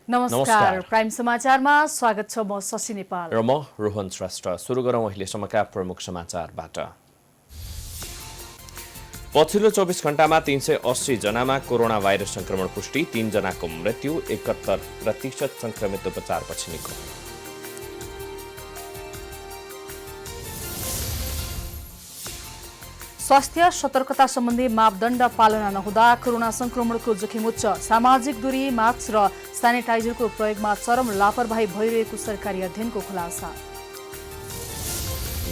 नमस्कार प्राइम समाचारमा स्वागत छ। म शशि नेपाल र म रोहन श्रेष्ठ। सुरु गरौँ अहिलेसम्मका प्रमुख समाचारबाट। पछिल्लो 24 घण्टामा 380 जनामा कोरोना भाइरस संक्रमण पुष्टि, 3 जनाको मृत्यु, 71% संक्रमित उपचारपछि निको। स्वास्थ्य सतर्कता सम्बन्धी मापदण्ड पालना नहुँदा कोरोना संक्रमणको जोखिम उच्च, सामाजिक दूरी, मास्क र सेनिटाइजरको प्रयोगमा चरम लापरवाही भइरहेको सरकारी अध्ययनको खुलासा।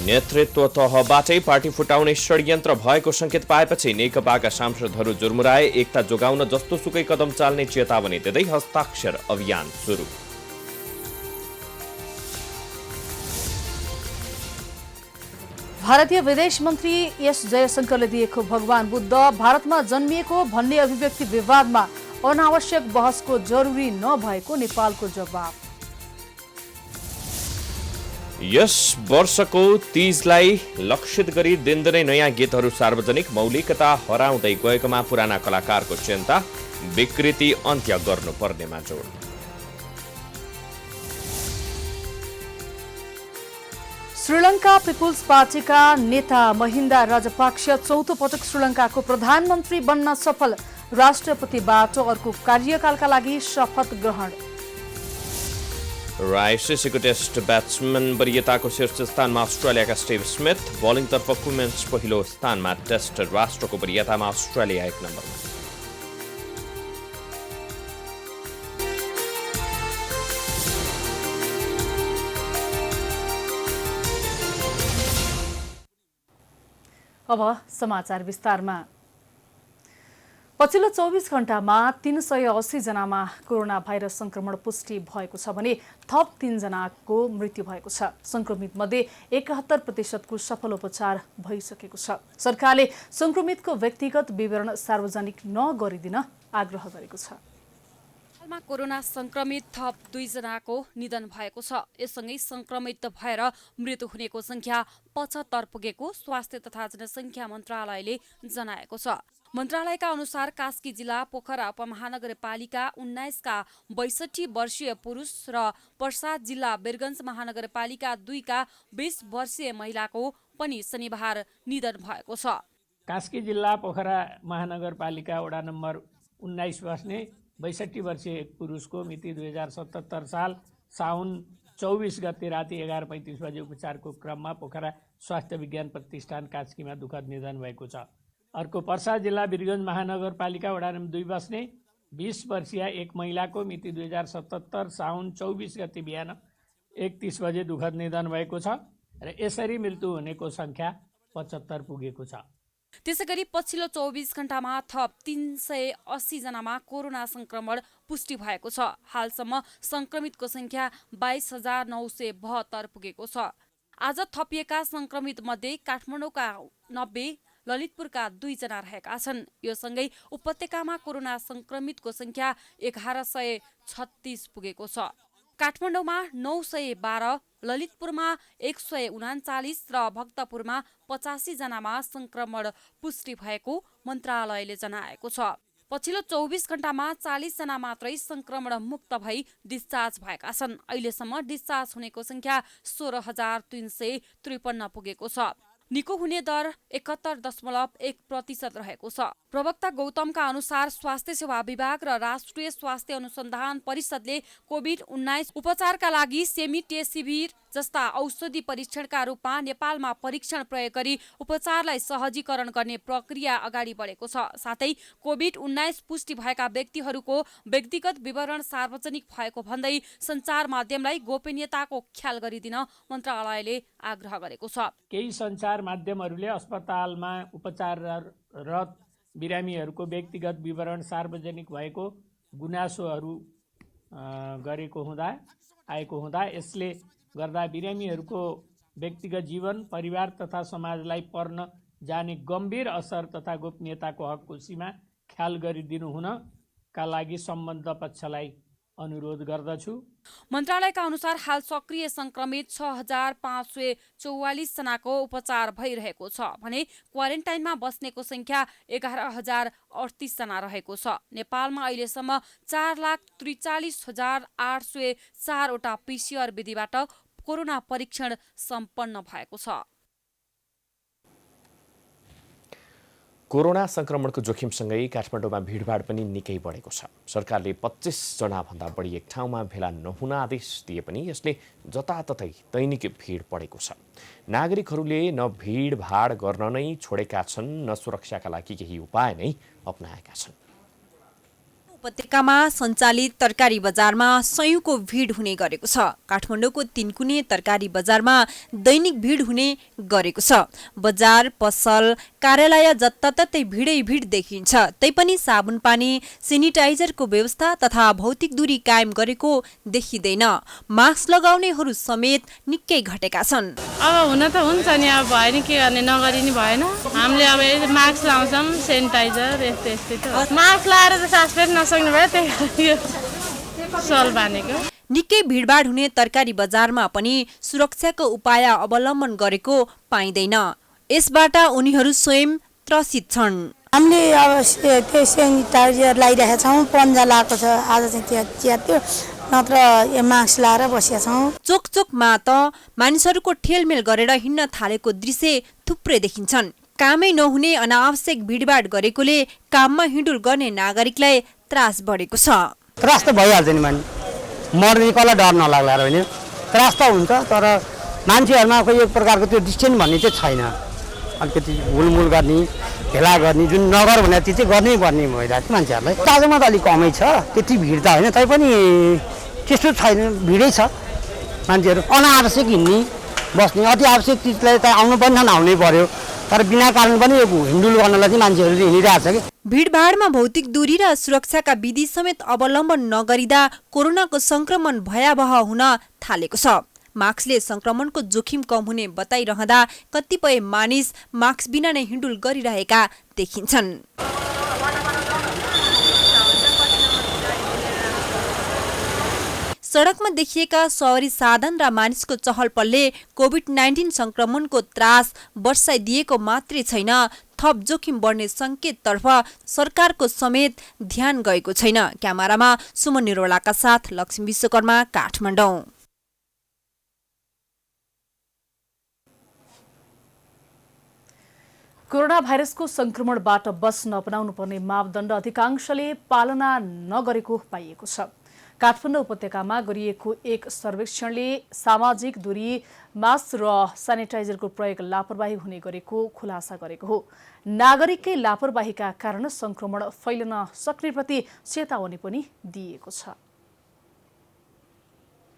नेतृत्व तहबाटै पार्टी फुटाउने षड्यन्त्र भएको संकेत पाएपछि नेकपाका सांसदहरू जुर्मुराए। एकता जोगाउन जस्तोसुकै कदम चाल्ने चेतावनी दिँदै हस्ताक्षर अभियान सुरु। भारतीय विदेश मन्त्री एस जयशंकरले दिएको भगवान बुद्ध भारतमा जन्मिएको भन्ने अभिव्यक्ति विवादमा अनावश्यक बहसको जरुरी नभएको नेपालको जवाब। यस वर्षको तीजलाई लक्षित गरी दिनदिनै नयाँ गीतहरू सार्वजनिक, मौलिकता हराउँदै गएकोमा पुराना कलाकारको चिन्ता, विकृति अन्त्य गर्नुपर्नेमा जोड। श्रीलङ्का पिपुल्स पार्टीका नेता महिन्दा राजपाक्ष चौथो पटक श्रीलङ्काको प्रधानमन्त्री बन्न सफल, राष्ट्रपतिबाट अर्को कार्यकालका लागि शपथ ग्रहण। र आइसिसीको टेस्ट ब्याट्सम्यान वरियताको शीर्ष स्थानमा अस्ट्रेलियाका स्टिभ स्मिथ, बलिङतर्फ वुमेन्स पहिलो स्थानमा, टेस्ट राष्ट्रको वरियतामा अस्ट्रेलिया 1 नम्बरमा। अब समाचार विस्तारमा। पछिल्लो 24 घण्टामा 380 जनामा कोरोना भाइरस संक्रमण पुष्टि भएको छ भने थप 3 जनाको मृत्यु भएको छ। संक्रमित मध्ये 71% सफल उपचार भइसकेको छ। सरकारले संक्रमितको व्यक्तिगत विवरण सार्वजनिक नगरिदिन आग्रह गरेको छ। नेपालमा कोरोना संक्रमित थप 2 जनाको निधन भएको छ। यससँगै संक्रमित भएर मृत्यु हुनेको संख्या 75 पुगेको स्वास्थ्य तथा जनसंख्या मन्त्रालयले जनाएको छ। मन्त्रालयका अनुसार कास्की जिल्ला पोखरा उपमहानगरपालिका 19 का 62 वर्षीय पुरुष र पर्सा जिल्ला वीरगञ्ज महानगरपालिका 2 का 20 वर्षीय महिलाको पनि शनिबार निधन भएको छ। कास्की जिल्ला पोखरा महानगरपालिका वडा नम्बर 19 बस्ने 62 वर्षीय एक पुरुषको मिति 2077 साल साउन 24 गते राति 11:35 बजे उपचारको क्रममा पोखरा स्वास्थ्य विज्ञान प्रतिष्ठान कास्कीमा दुःखद निधन भएको छ। अर्को पर्सा जिल्ला वीरगञ्ज महानगरपालिका वडा नम्बर 2 बस्ने 20 वर्षीय एक महिलाको मिति 2077 साउन 24 गते बिहान 1:30 बजे दुःखद निधन भएको छ र यसरी मृत्यु हुनेको संख्या 75 पुगेको छ। त्यसैगरी पछिल्लो 24 घण्टामा थप 380 जनामा कोरोना संक्रमण पुष्टि भएको छ। हालसम्म संक्रमितको संख्या 22,972 पुगेको छ। आज थपिएका संक्रमित मध्ये काठमाडौँका 90, ललितपुरका 2 जना रहेका छन्। यो सँगै उपत्यकामा कोरोना संक्रमितको संख्या 1136 पुगेको छ। काठमाडौँमा 912, ललितपुरमा 139 र भक्तपुरमा 85 जनामा संक्रमण पुष्टि भएको मन्त्रालयले जनाएको छ। पछिल्लो 24 घण्टामा 40 जना मात्रै संक्रमण मुक्त भई डिस्चार्ज भएका छन्। अहिलेसम्म डिस्चार्ज हुनेको संख्या 16,353 पुगेको छ। निको हुने दर 71.1% रहेको छ। प्रवक्ता गौतमका अनुसार स्वास्थ्य सेवा विभाग र राष्ट्रिय स्वास्थ्य अनुसन्धान परिषदले कोभिड-19 उपचारका लागि सेमिटेसिभिर जस्ता औषधि परीक्षणका रूपमा नेपालमा परीक्षण प्रयोग गरी उपचारलाई सहजीकरण गर्ने प्रक्रिया अगाडि बढेको छ। साथै कोभिड-19 पुष्टि भएका व्यक्तिहरूको व्यक्तिगत विवरण सार्वजनिक भएको भन्दै सञ्चार माध्यमलाई गोपनीयताको ख्याल गरिदिन मन्त्रालयले आग्रह गरेको छ। केही सञ्चार माध्यमहरूले अस्पतालमा उपचाररत बिरामीहरूको व्यक्तिगत विवरण सार्वजनिक भएको गुनासोहरू आएको हुँदा यसले गर्दा बिरामीहरूको व्यक्तिगत जीवन, परिवार तथा समाजलाई पर्न जाने गम्भीर असर तथा गोपनीयताको हकको सीमा ख्याल गरिदिनु हुनका लागि सम्बद्ध पक्षलाई अनुरोध गर्दछु। मन्त्रालयका अनुसार हाल सक्रिय संक्रमित 6544 जनाको उपचार भइरहेको छ भने क्वारेन्टाइनमा बस्नेको संख्या 11038 जना रहेको छ। नेपालमा अहिलेसम्म 4,43,804 वटा PCR विधिबाट कोरोना परीक्षण सम्पन्न भएको छ। कोरोना संक्रमणको जोखिमसँगै काठमाडौँमा भिडभाड पनि निकै बढेको छ। सरकारले 25 जनाभन्दा बढी एक ठाउँमा भेला नहुन आदेश दिए पनि यसले जताततै दैनिक भिड बढेको छ। नागरिकहरूले न भिडभाड गर्न नै छोडेका छन् न सुरक्षाका लागि केही उपाय नै अपनाएका छन्। उपत्यकामा सञ्चालित तरकारी बजारमा सयौंको भिड हुने गरेको छ। काठमाडौँको तिनकुने तरकारी बजारमा दैनिक भिड हुने गरेको छ। बजार, पसल, कार्यालय जताततै भिड देखिन्छ। तैपनि साबुन पानी, सेनिटाइजरको व्यवस्था तथा भौतिक दूरी कायम गरेको देखिँदैन। मास्क लगाउनेहरू समेत निकै घटेका छन्। अब हुन त हुन्छ नि, अब भयो नि, के गर्ने, नगरी नि भएन। हामीले अब मास्क लाउँछौँ, सेनिटाइजर यस्तै मास्क लाएर त सास फेर्न नसक्ने भयो, त्यही सल बानेको। निकै भिडभाड हुने तरकारी बजारमा पनि सुरक्षाको उपाय अवलम्बन गरेको पाइँदैन। यसबाट उनीहरू स्वयं त्रसित छन्। हामीले अब त्यो सेनिटाइजर लगाइरहेका छौँ, पन्जा लगाएको छ, आज चाहिँ च्यात्यो, नत्र यो मास्क लाएर बसेका छौँ। चोकचोकमा त मानिसहरूको ठेलमेल गरेर हिँड्न थालेको दृश्य थुप्रै देखिन्छन्। कामै नहुने अनावश्यक भिडभाड गरेकोले काममा हिँडुल गर्ने नागरिकलाई त्रास बढेको छ। त्रास त भइहाल्छ नि, मर्ने कसलाई डर नलाग्ला र होइन, त्रास त हुन्छ, तर मान्छेहरूमा खोइ एक प्रकारको त्यो डिस्टेन्स भन्ने चाहिँ छैन। अलिकति हुलमुल गर्ने, भेला गर्ने, जुन नगर भने त्यो चाहिँ गर्नै पर्ने भइरहेको छ मान्छेहरूलाई। ताजोमा त अलिक कमै छ, त्यति भिड त होइन, तैपनि त्यस्तो छैन, भिडै छ। मान्छेहरू अनावश्यक हिँड्ने बस्ने, अति आवश्यक चिजलाई त आउनु पनि आउनै पर्यो, तर बिना कारण पनि हिँडुल गर्नलाई चाहिँ मान्छेहरू हिँडिरहेको छ कि। भिडभाडमा भौतिक दूरी र सुरक्षाका विधि समेत अवलम्बन नगरिँदा कोरोनाको संक्रमण भयावह हुन थालेको छ। मास्कले संक्रमणको जोखिम कम हुने बताइरहँदा कतिपय मानिस मास्क बिना नै हिँडुल गरिरहेका देखिन्छन्। सडकमा देखिएका सवारी साधन र मानिसको चहलपहलले कोभिड-19 संक्रमणको त्रास बर्साइदिएको मात्रै छैन, थप जोखिम बढ्ने संकेततर्फ सरकारको समेत ध्यान गएको छैन। क्यामेरामा सुमन निरोलाका साथ लक्ष्मी विश्वकर्मा, काठमाडौँ। कोरोना भाइरसको संक्रमणबाट बच्न अपनाउनु पर्ने मापदण्ड अधिकांशले पालना नगरेको पाइएको छ। काठमाडौँ उपत्यकामा गरिएको एक सर्वेक्षणले सामाजिक दूरी, मास्क र सेनिटाइजरको प्रयोग लापरवाही हुने गरेको खुलासा गरेको हो। नागरिककै लापरवाहीका कारण संक्रमण फैलन सक्ने प्रति चेतावनी पनि दिएको छ।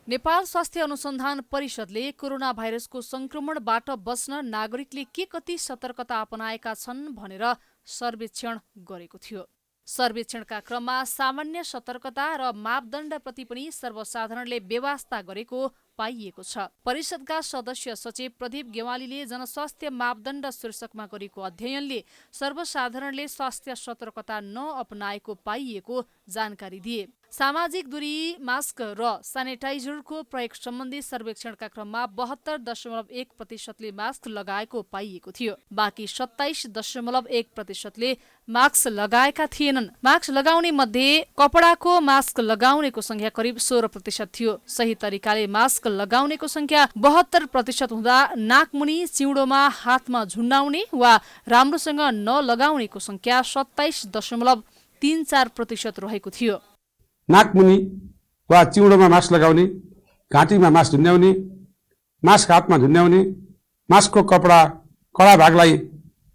नेपाल स्वास्थ्य अनुसन्धान परिषदले कोरोना भाइरसको संक्रमणबाट बच्न नागरिकले के कति सतर्कता अपनाएका छन् भनेर सर्वेक्षण गरेको थियो। सर्वेक्षणका क्रममा सामान्य सतर्कता र मापदण्डप्रति पनि सर्वसाधारणले बेवास्ता गरेको पाइएको छ। परिषदका सदस्य सचिव प्रदीप गेवालीले जनस्वास्थ्य मापदण्ड शीर्षकमा गरेको अध्ययनले सर्वसाधारणले स्वास्थ्य सतर्कता नअपनाएको पाइएको जानकारी दिए। सामाजिक दूरी, मास्क र सेनिटाइजरको प्रयोग सम्बन्धी सर्वेक्षणका क्रममा 72.1% मास्क लगाएको पाइएको थियो। बाँकी 27.1%ले मास्क लगाएका थिएनन्। मास्क लगाउने मध्ये कपडाको मास्क लगाउनेको संख्या करिब 16% थियो। सही तरिकाले मास्क लगाउनेको संख्या 72% हुँदा नाकमुनि, चिउँडोमा, हातमा झुन्डाउने वा राम्रोसँग नलगाउनेको संख्या 27.34% रहेको थियो। नाकमुनि वा चिउँडोमा मास्क लगाउने, घाँटीमा मास्क झुन्ड्याउने, मास्क हातमा झुन्ड्याउने, मास्कको कडा भागलाई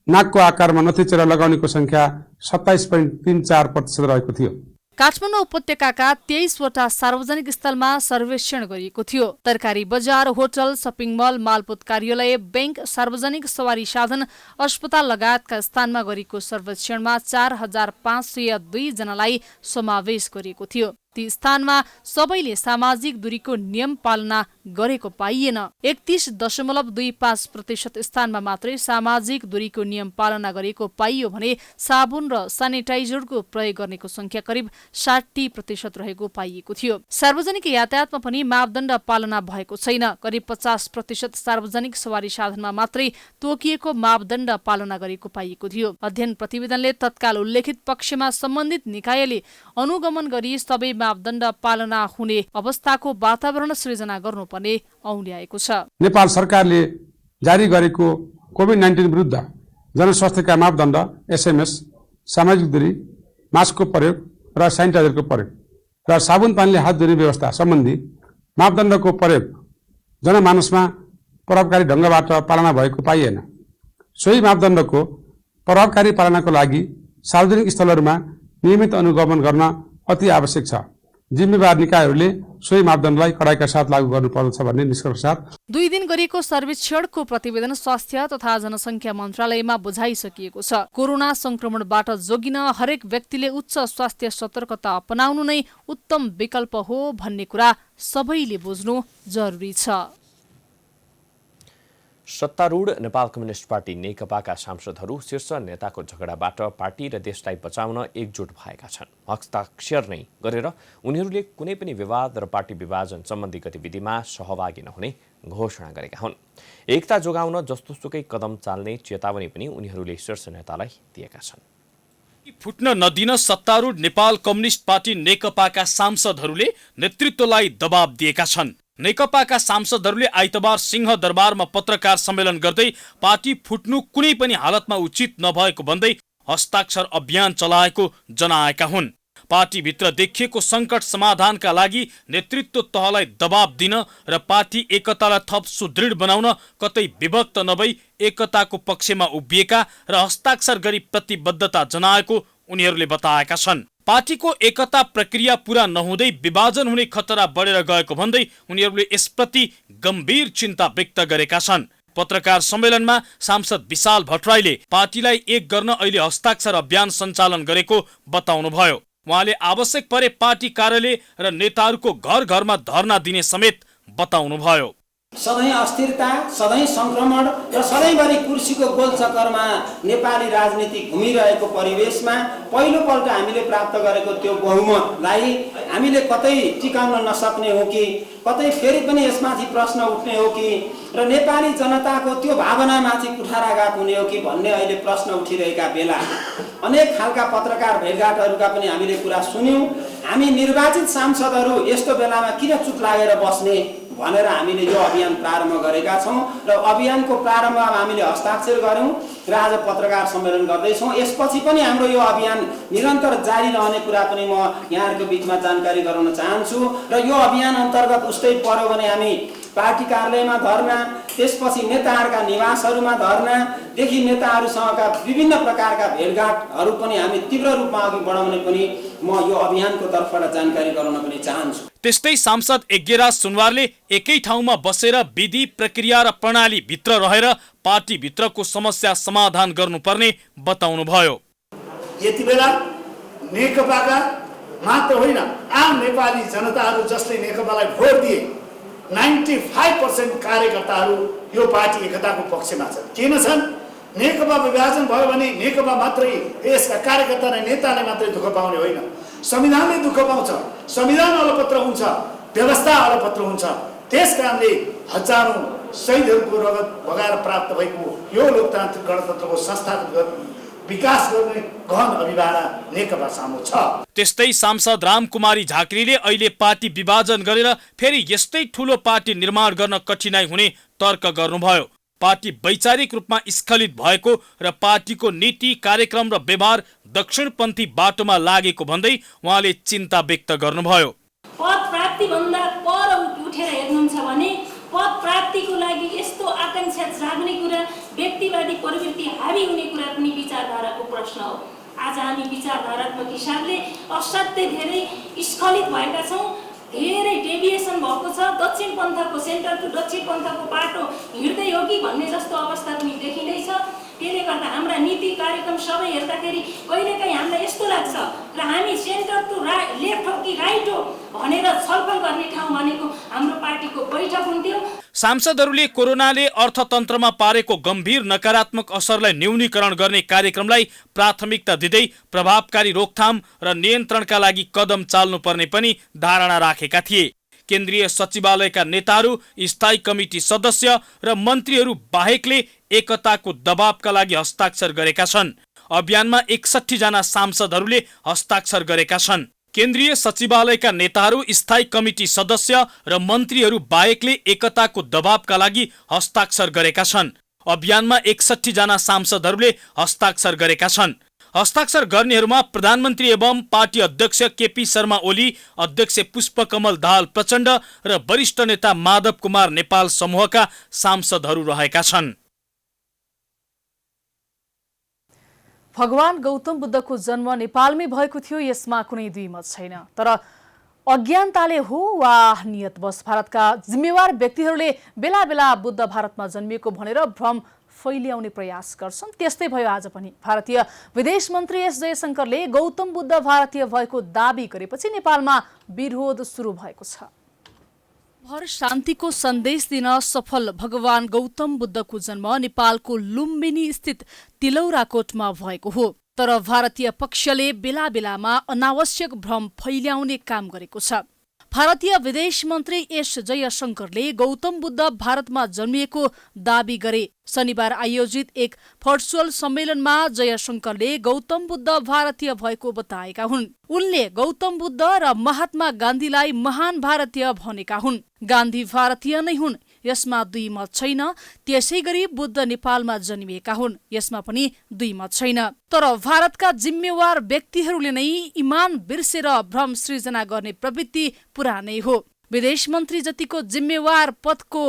नाकको आकारमा नथिचेर लगाउनेको संख्या 27.34% रहेको थियो। काठमाडौँ उपत्यकाका 23वटा सार्वजनिक स्थलमा सर्वेक्षण गरिएको थियो। तरकारी बजार, होटल, सपिङ मल, मालपोत कार्यालय, बैंक, सार्वजनिक सवारी साधन, अस्पताल लगायतका स्थानमा गरिएको सर्वेक्षणमा 4502 जनालाई समावेश गरिएको थियो। ती स्थानमा सबैले सामाजिक दूरीको नियम पालना गरेको पाइएन। 31.25% स्थानमा मात्रै सामाजिक दूरीको नियम पालना गरेको पाइयो भने साबुन र सेनिटाइजरको प्रयोग गर्नेको संख्या करिब 60% रहेको पाइएको थियो। सार्वजनिक यातायातमा पनि मापदण्ड पालना भएको छैन। करिब 50% सार्वजनिक सवारी साधनमा मात्रै तोकिएको मापदण्ड पालना गरेको पाइएको थियो। अध्ययन प्रतिवेदनले तत्काल उल्लेखित पक्षमा सम्बन्धित निकायले अनुगमन गरी सबै मापदण्ड पालना हुने अवस्थाको वातावरण सृजना गर्नुपर्ने औल्याएको छ। नेपाल सरकारले जारी गरेको कोभिड-19 विरुद्ध जनस्वास्थ्यका मापदण्ड SMS, सामाजिक दूरी, मास्कको प्रयोग र सेनिटाइजरको प्रयोग र साबुन पानीले हात धुने व्यवस्था सम्बन्धी मापदण्डको प्रयोग जनमानसमा प्रभावकारी ढङ्गबाट पालना भएको पाइएन। सोही मापदण्डको प्रभावकारी पालनाको लागि सार्वजनिक स्थलहरूमा नियमित अनुगमन गर्न अति आवश्यक छ। जिम्मेवार निकायहरूले सोही मापदण्डलाई कडाइका साथ लागू गर्नुपर्दछ भन्ने निष्कर्ष साथ 2 दिन गरेको सर्वेक्षणको प्रतिवेदन स्वास्थ्य तथा जनसङ्ख्या मन्त्रालयमा बुझाइसकिएको छ। कोरोना संक्रमणबाट जोगिन हरेक व्यक्तिले उच्च स्वास्थ्य सतर्कता अपनाउनु नै उत्तम विकल्प हो भन्ने कुरा सबैले बुझ्नु जरुरी छ। सत्तारूढ नेपाल कम्युनिस्ट पार्टी नेकपाका सांसदहरू शीर्ष नेताको झगडाबाट पार्टी र देशलाई बचाउन एकजुट भएका छन्। हस्ताक्षर नै गरेर उनीहरूले कुनै पनि विवाद र पार्टी विभाजन सम्बन्धी गतिविधिमा सहभागी नहुने घोषणा गरेका हुन्। एकता जोगाउन जस्तोसुकै कदम चाल्ने चेतावनी पनि उनीहरूले शीर्ष नेतालाई दिएका छन्। फुट्न नदिन सत्तारूढ नेपाल कम्युनिस्ट पार्टी नेकपाका सांसदहरूले नेतृत्वलाई दबाब दिएका छन्। नेकपाका सांसदहरूले आइतबार सिंहदरबारमा पत्रकार सम्मेलन गर्दै पार्टी फुट्नु कुनै पनि हालतमा उचित नभएको भन्दै हस्ताक्षर अभियान चलाएको जनाएका हुन्। पार्टीभित्र देखिएको संकट समाधानका लागि नेतृत्व तहलाई दबाब दिन र पार्टी एकतालाई थप सुदृढ बनाउन कतै विभक्त नभई एकताको पक्षमा उभिएका र हस्ताक्षर गरी प्रतिबद्धता जनाएको उनीहरूले बताएका छन्। पार्टीको एकता प्रक्रिया पूरा नहुँदै विभाजन हुने खतरा बढेर गएको भन्दै उनीहरूले यसप्रति गम्भीर चिन्ता व्यक्त गरेका छन्। पत्रकार सम्मेलनमा सांसद विशाल भट्टराईले पार्टीलाई एक गर्न अहिले हस्ताक्षर अभियान सञ्चालन गरेको बताउनुभयो। उहाँले आवश्यक परे पार्टी कार्यालय र नेताहरूको घर घरमा धरना दिने समेत बताउनुभयो। सधैँ अस्थिरता, सधैँ संक्रमण र सधैँभरि कुर्सीको गोलचक्करमा नेपाली राजनीति घुमिरहेको परिवेशमा पहिलोपल्ट हामीले प्राप्त गरेको त्यो बहुमतलाई हामीले कतै टिकाउन नसक्ने हो कि कतै फेरि पनि यसमाथि प्रश्न उठ्ने हो कि र नेपाली जनताको त्यो भावनामाथि कुठाराघात हुने हो कि भन्ने अहिले प्रश्न उठिरहेका बेला अनेक खालका पत्रकार भेटघाटहरूका पनि हामीले कुरा सुन्यौँ। हामी निर्वाचित सांसदहरू यस्तो बेलामा किन चुप लागेर बस्ने भनेर हामीले यो अभियान प्रारम्भ गरेका छौँ र अभियानको प्रारम्भमा हामीले हस्ताक्षर गऱ्यौँ र आज पत्रकार सम्मेलन गर्दैछौँ। यसपछि पनि हाम्रो यो अभियान निरन्तर जारी रहने कुरा पनि म यहाँहरूको बिचमा जानकारी गराउन चाहन्छु र यो अभियान अन्तर्गत उस्तै पर्यो भने हामी पार्टी कार्यालयमा धरना, त्यसपछि नेताहरूका निवासहरूमा धरनादेखि नेताहरूसँगका विभिन्न प्रकारका भेटघाटहरू पनि हामी तीव्र रूपमा अघि बढाउने पनि म यो अभियानको तर्फबाट जानकारी गराउन पनि चाहन्छु। त्यस्तै सांसद यज्ञराज सुनवारले एकै ठाउँमा बसेर विधि प्रक्रिया र प्रणाली भित्र रहेर पार्टी भित्रको समस्या समाधान गर्नुपर्ने बताउनुभयो। यति बेला नेकपाका मात्र होइन आम नेपाली जनताहरू जसले नेकपालाई भोट दिए 95% कार्यकर्ताहरू यो पार्टी एकताको पक्षमा छन्। किन छन्? नेकपा विभाजन भयो भने नेकपा मात्रै यसका कार्यकर्ता र नेताले मात्रै दुःख पाउने होइन, संविधानले दुःख पाउँछ, संविधान अलपत्र हुन्छ, व्यवस्था अलपत्र हुन्छ। त्यसकारणले हजारौं शहीदहरूको रगत बगाएर प्राप्त भएको यो लोकतान्त्रिक गणतन्त्रको संस्थागत विकास गर्ने गहन अभियान नेकपा सामु छ। त्यस्तै सांसद रामकुमारी झाँक्रीले अहिले पार्टी विभाजन गरेर फेरि यस्तै ठूलो पार्टी निर्माण गर्न कठिनाई हुने तर्क गर्नुभयो। पार्टी वैचारिक रूपमा स्खलित भएको र पार्टीको नीति, कार्यक्रम र व्यवहार दक्षिणपन्थी बाटोमा लागेको भन्दै उहाँले चिन्ता व्यक्त गर्नुभयो। पद प्राप्ति भन्दा पर उठेर हेर्नुहुन्छ भने पद प्राप्तिको लागि यस्तो आकांक्षा जाग्ने कुरा, व्यक्तिवादी प्रवृत्ति हावी हुने कुरा पनि विचारधाराको प्रश्न हो। आज हामी विचारधारात्मक हिसाबले असाध्यै धेरै स्खलित भएका छौँ। धेरै डेभिएसन भएको छ। दक्षिण पन्थको सेन्टर टु दक्षिण पन्थको बाटो हिँड्दै हो कि भन्ने जस्तो अवस्था पनि देखिँदैछ। त्यसले गर्दा हाम्रा नीति, कार्यक्रम सबै हेर्दाखेरि कहिलेकाहीँ हामीलाई यस्तो लाग्छ र हामी सेन्टर टु लेफ्ट हो कि राइट हो सांसदहरूले कोरोनाले अर्थतन्त्रमा पारेको गम्भीर नकारात्मक असरलाई न्यूनीकरण गर्ने कार्यक्रमलाई प्राथमिकता दिँदै प्रभावकारी रोकथाम र नियन्त्रणका लागि कदम चाल्नुपर्ने पनि धारणा राखेका थिए। केन्द्रीय सचिवालयका नेताहरू, स्थायी कमिटी सदस्य र मन्त्रीहरू बाहेकले एकताको दबावका लागि हस्ताक्षर गरेका छन्। अभियानमा 61 जना सांसदहरूले हस्ताक्षर गरेका छन्। केन्द्रीय सचिवालयका नेताहरू, स्थायी कमिटी सदस्य र मन्त्रीहरू बाहेकले एकताको दबावका लागि हस्ताक्षर गरेका छन्। अभियानमा 61 जना सांसदहरूले हस्ताक्षर गरेका छन्। हस्ताक्षर गर्नेहरूमा प्रधानमन्त्री एवं पार्टी अध्यक्ष केपी शर्मा ओली, अध्यक्ष पुष्पकमल दाहाल प्रचण्ड र वरिष्ठ नेता माधव कुमार नेपाल समूहका सांसदहरू रहेका छन्। भगवान गौतम बुद्धको जन्म नेपालमै भएको थियो, यसमा कुनै दुई मत छैन। तर अज्ञानताले हो वा नियतवश भारतका जिम्मेवार व्यक्तिहरूले बेला बेला बुद्ध भारतमा जन्मिएको भनेर भ्रम फैल्याउने प्रयास गर्छन्। त्यस्तै भयो आज पनि। भारतीय विदेश मन्त्री एस जयशंकरले गौतम बुद्ध भारतीय भएको दाबी गरेपछि नेपालमा विरोध सुरु भएको छ। भर शान्तिको सन्देश दिन सफल भगवान गौतम बुद्धको जन्म नेपालको लुम्बिनी स्थित तिलौराकोटमा भएको हो। तर भारतीय पक्षले बेला बेलामा अनावश्यक भ्रम फैल्याउने काम गरेको छ। भारतीय विदेश मन्त्री एस जयशंकरले गौतम बुद्ध भारतमा जन्मिएको दाबी गरे। शनिबार आयोजित एक भर्चुअल सम्मेलनमा जयशंकरले गौतम बुद्ध भारतीय भएको बताएका हुन्। उनले गौतम बुद्ध र महात्मा गान्धीलाई महान भारतीय भनेका हुन्। गान्धी भारतीय नै हुन्, यसमा दुई मत छैन। त्यसै गरी बुद्ध नेपालमा जन्मिएका हुन्, यसमा पनि दुई मत छैन। तर भारतका जिम्मेवार व्यक्तिहरूले नै इमान बिर्सेर भ्रम सृजना गर्ने प्रवृत्ति पुरानै हो। विदेश मन्त्री जतिको जिम्मेवार पदको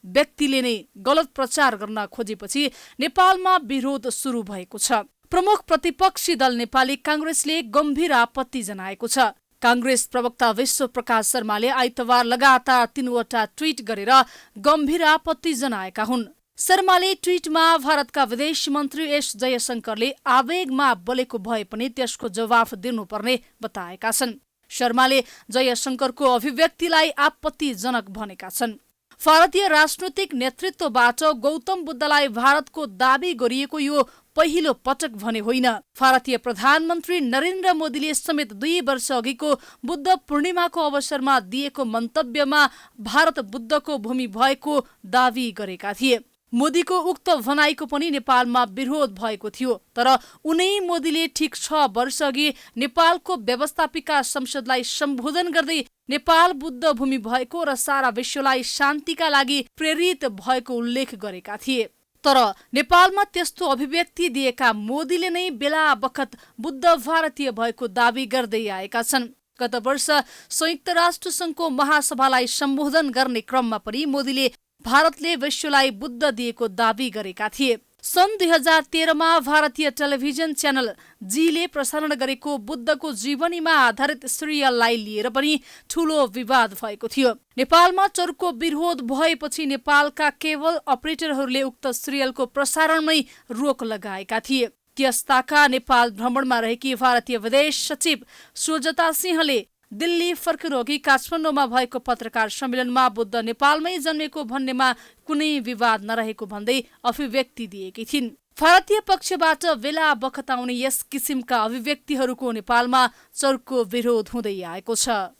व्यक्तिले नै गलत प्रचार गर्न खोजेपछि नेपालमा विरोध सुरु भएको छ। प्रमुख प्रतिपक्षी दल नेपाली कांग्रेसले गम्भीर आपत्ति जनाएको छ। कांग्रेस प्रवक्ता विश्व प्रकाश शर्माले आइतबार लगातार 3वटा ट्वीट गरेर गम्भीर आपत्ति जनाएका हुन्। शर्माले ट्वीटमा भारतका विदेश मन्त्री एस जयशंकरले आवेगमा बोलेको भए पनि त्यसको जवाफ दिनुपर्ने बताएका छन्। शर्माले जयशंकरको अभिव्यक्तिलाई आपत्तिजनक भनेका छन्। भारतीय राजनैतिक नेतृत्वबाट गौतम बुद्धलाई भारतको दाबी गरिएको यो पहिलो पटक भने होइन। भारतीय प्रधानमन्त्री नरेन्द्र मोदीले समेत 2 वर्ष अघिको बुद्ध पूर्णिमाको अवसरमा दिएको मन्तव्यमा भारत बुद्धको भूमि भएको दावी गरेका थिए। मोदीको उक्त भनाइको पनि नेपालमा विरोध भएको थियो। तर उनै मोदीले ठिक 6 वर्ष अघि नेपालको व्यवस्थापिका संसदलाई सम्बोधन गर्दै नेपाल बुद्ध भूमि भएको र सारा विश्वलाई शान्तिका लागि प्रेरित भएको उल्लेख गरेका थिए। तर नेपालमा त्यस्तो अभिव्यक्ति दिएका मोदीले नै बेला बखत बुद्ध भारतीय भएको दावी गर्दै आएका छन्। गत वर्ष संयुक्त राष्ट्र संघको महासभालाई सम्बोधन गर्ने क्रममा पनि मोदीले भारतले विश्वलाई बुद्ध दिएको दावी गरेका थिए। सन् 2013मा भारतीय टेलिभिजन च्यानल जीले प्रसारण गरेको बुद्धको जीवनीमा आधारित सिरियललाई लिएर पनि ठूलो विवाद भएको थियो। नेपालमा चर्को विरोध भएपछि नेपालका केबल अपरेटरहरूले उक्त सिरियलको प्रसारणमै रोक लगाएका थिए। त्यस्ताका नेपाल भ्रमणमा रहेकी भारतीय विदेश सचिव सुजता सिंहले दिल्ली फर्किनुअघि काठमाडौँमा भएको पत्रकार सम्मेलनमा बुद्ध नेपालमै जन्मेको भन्नेमा कुनै विवाद नरहेको भन्दै अभिव्यक्ति दिएकी थिइन्। भारतीय पक्षबाट बेला बखत आउने यस किसिमका अभिव्यक्तिहरूको नेपालमा चर्को विरोध हुँदै आएको छ।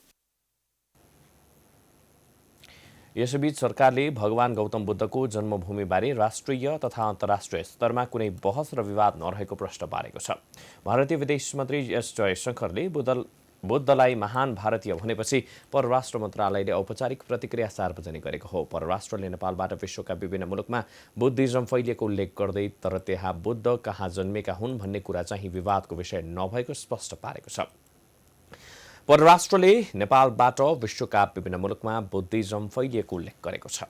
यसैबीच सरकारले भगवान गौतम बुद्धको जन्मभूमिबारे राष्ट्रिय तथा अन्तर्राष्ट्रिय स्तरमा कुनै बहस र विवाद नरहेको प्रश्न पारेको छ। भारतीय विदेश मन्त्री एस जयशंकरले बुद्धलाई महान भारतीय भनेपछि परराष्ट्र मन्त्रालयले औपचारिक प्रतिक्रिया सार्वजनिक गरेको हो। परराष्ट्रले नेपालबाट विश्वका विभिन्न मुलुकमा बुद्धिज्म फैलिएको उल्लेख गर्दै तर त्यहाँ बुद्ध कहाँ जन्मेका हुन् भन्ने कुरा चाहिँ विवादको विषय नभएको स्पष्ट पारेको छ। परराष्ट्रले नेपालबाट विश्वका विभिन्न मुलुकमा बुद्धिज्म फैलिएको उल्लेख गरेको छ।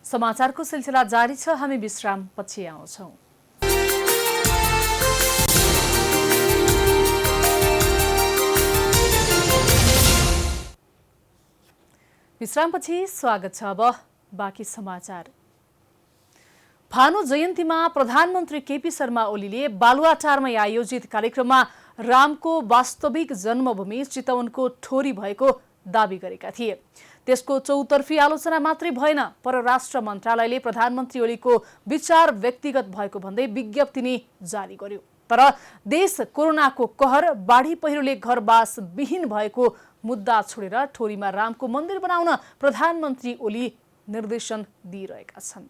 समाचारको सिलसिला जारी छ। हामी विश्राम पछि आउँछौं। विश्रामपछि स्वागत छ। अब बाँकी समाचार। भानु जयन्तीमा प्रधानमन्त्री केपी शर्मा ओलीले बालुवाटारमै आयोजित कार्यक्रममा रामको वास्तविक जन्मभूमि चितवनको ठोरी भएको दावी गरेका थिए। त्यसको चौतर्फी आलोचना मात्रै भएन, परराष्ट्र मन्त्रालयले प्रधानमन्त्री ओलीको विचार व्यक्तिगत भएको भन्दै विज्ञप्ति नै जारी गर्यो। तर देश कोरोनाको कहर, बाढी पहिरोले घरबास विहीन भएको मुद्दा छोडेर ठोरीमा रामको मन्दिर बनाउन प्रधानमन्त्री ओली निर्देशन दिइरहेका छन्।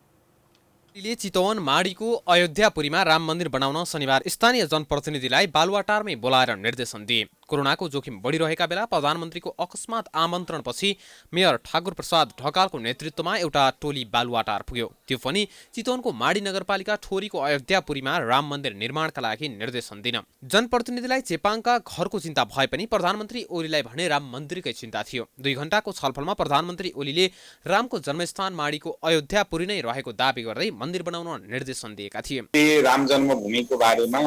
चितवन माडीको अयोध्यापुरीमा राम मन्दिर बनाउन शनिबार स्थानीय जनप्रतिनिधिलाई बालुवाटारमै बोलाएर निर्देशन दिए। कोरोनाको जोखिम बढिरहेका बेला प्रधानमन्त्रीको अकस्मात आमन्त्रणपछि मेयर ठाकुर प्रसाद ढकालको नेतृत्वमा एउटा टोली बालुवाटार पुग्यो। त्यो पनि चितवनको माडी नगरपालिका ठोरीको अयोध्यापुरीमा राम मन्दिर निर्माणका लागि निर्देशन दिन। जनप्रतिनिधिलाई चेपाङका घरको चिन्ता भए पनि प्रधानमन्त्री ओलीलाई भने राम मन्दिरकै चिन्ता थियो। 2 घण्टाको छलफलमा प्रधानमन्त्री ओलीले रामको जन्मस्थान माडीको अयोध्यापुरी नै रहेको दावी गर्दै मन्दिर बनाउन निर्देशन दिएका थिए। राम जन्मभूमिको बारेमा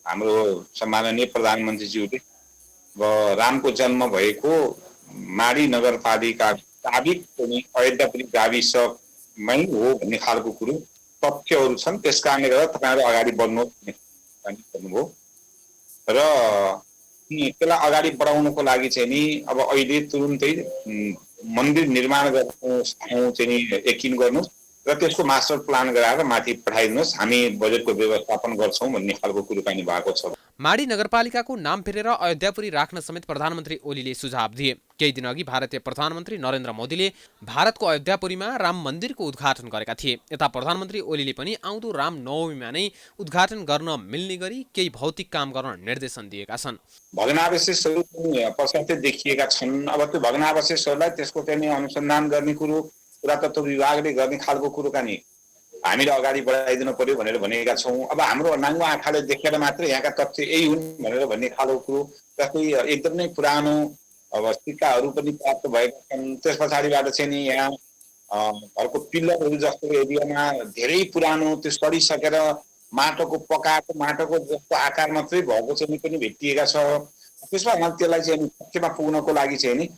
हाम्रो सम्माननीय प्रधानमन्त्रीज्यूले रामको जन्म भएको माडी नगरपालिका साबिक अयोध्यापुरी गाविसमै हो भन्ने खालको कुरो तथ्यहरू छन्। त्यस कारणले गर्दा तपाईँहरू अगाडि बढ्नुहोस् भन्नुभयो र त्यसलाई अगाडि बढाउनको लागि चाहिँ नि अब अहिले तुरुन्तै मन्दिर निर्माण गर्नु चाहिँ नि यकिन गर्नुहोस् र त्यसको मास्टर प्लान गराएर माथि पठाइदिनुहोस्, हामी बजेटको व्यवस्थापन गर्छौँ भन्ने खालको कुरो पनि भएको छ। माडी नगरपालिकाको नाम फेरेर अयोध्यापुरी राख्न समेत प्रधानमन्त्री ओलीले सुझाव दिए। केही दिन अघि भारतीय प्रधानमन्त्री नरेन्द्र मोदीले भारतको अयोध्यापुरीमा राम मन्दिरको उद्घाटन गरेका थिए। यता प्रधानमन्त्री ओलीले पनि आउँदो राम नवमीमा नै उद्घाटन गर्न मिल्ने गरी केही भौतिक काम गर्न निर्देशन दिएका छन्। भग्नावशेषहरू प्रशस्तै देखिएका छन्। अब त्यो भग्नावशेषहरूलाई त्यसको चाहिँ अनुसन्धान गर्ने कुरो पुरातत्व विभागले गर्ने खालको कुरोका नि हामीले अगाडि बढाइदिनु पर्यो भनेर भनेका छौँ। अब हाम्रो नाङ्गो आँखाले देखेर मात्रै यहाँका तथ्य यही हुन् भनेर भन्ने खालको कुरो, जस्तै एकदमै पुरानो अब सिक्काहरू पनि प्राप्त भएका छन्। त्यस पछाडिबाट चाहिँ नि यहाँ घरको पिल्लरहरू जस्तो एरियामा धेरै पुरानो त्यो सडिसकेर माटोको पकाएको माटोको जस्तो आकार मात्रै भएको चाहिँ पनि भेटिएका छ। त्यसमा त्यसलाई चाहिँ तथ्यमा पुग्नको लागि चाहिँ नि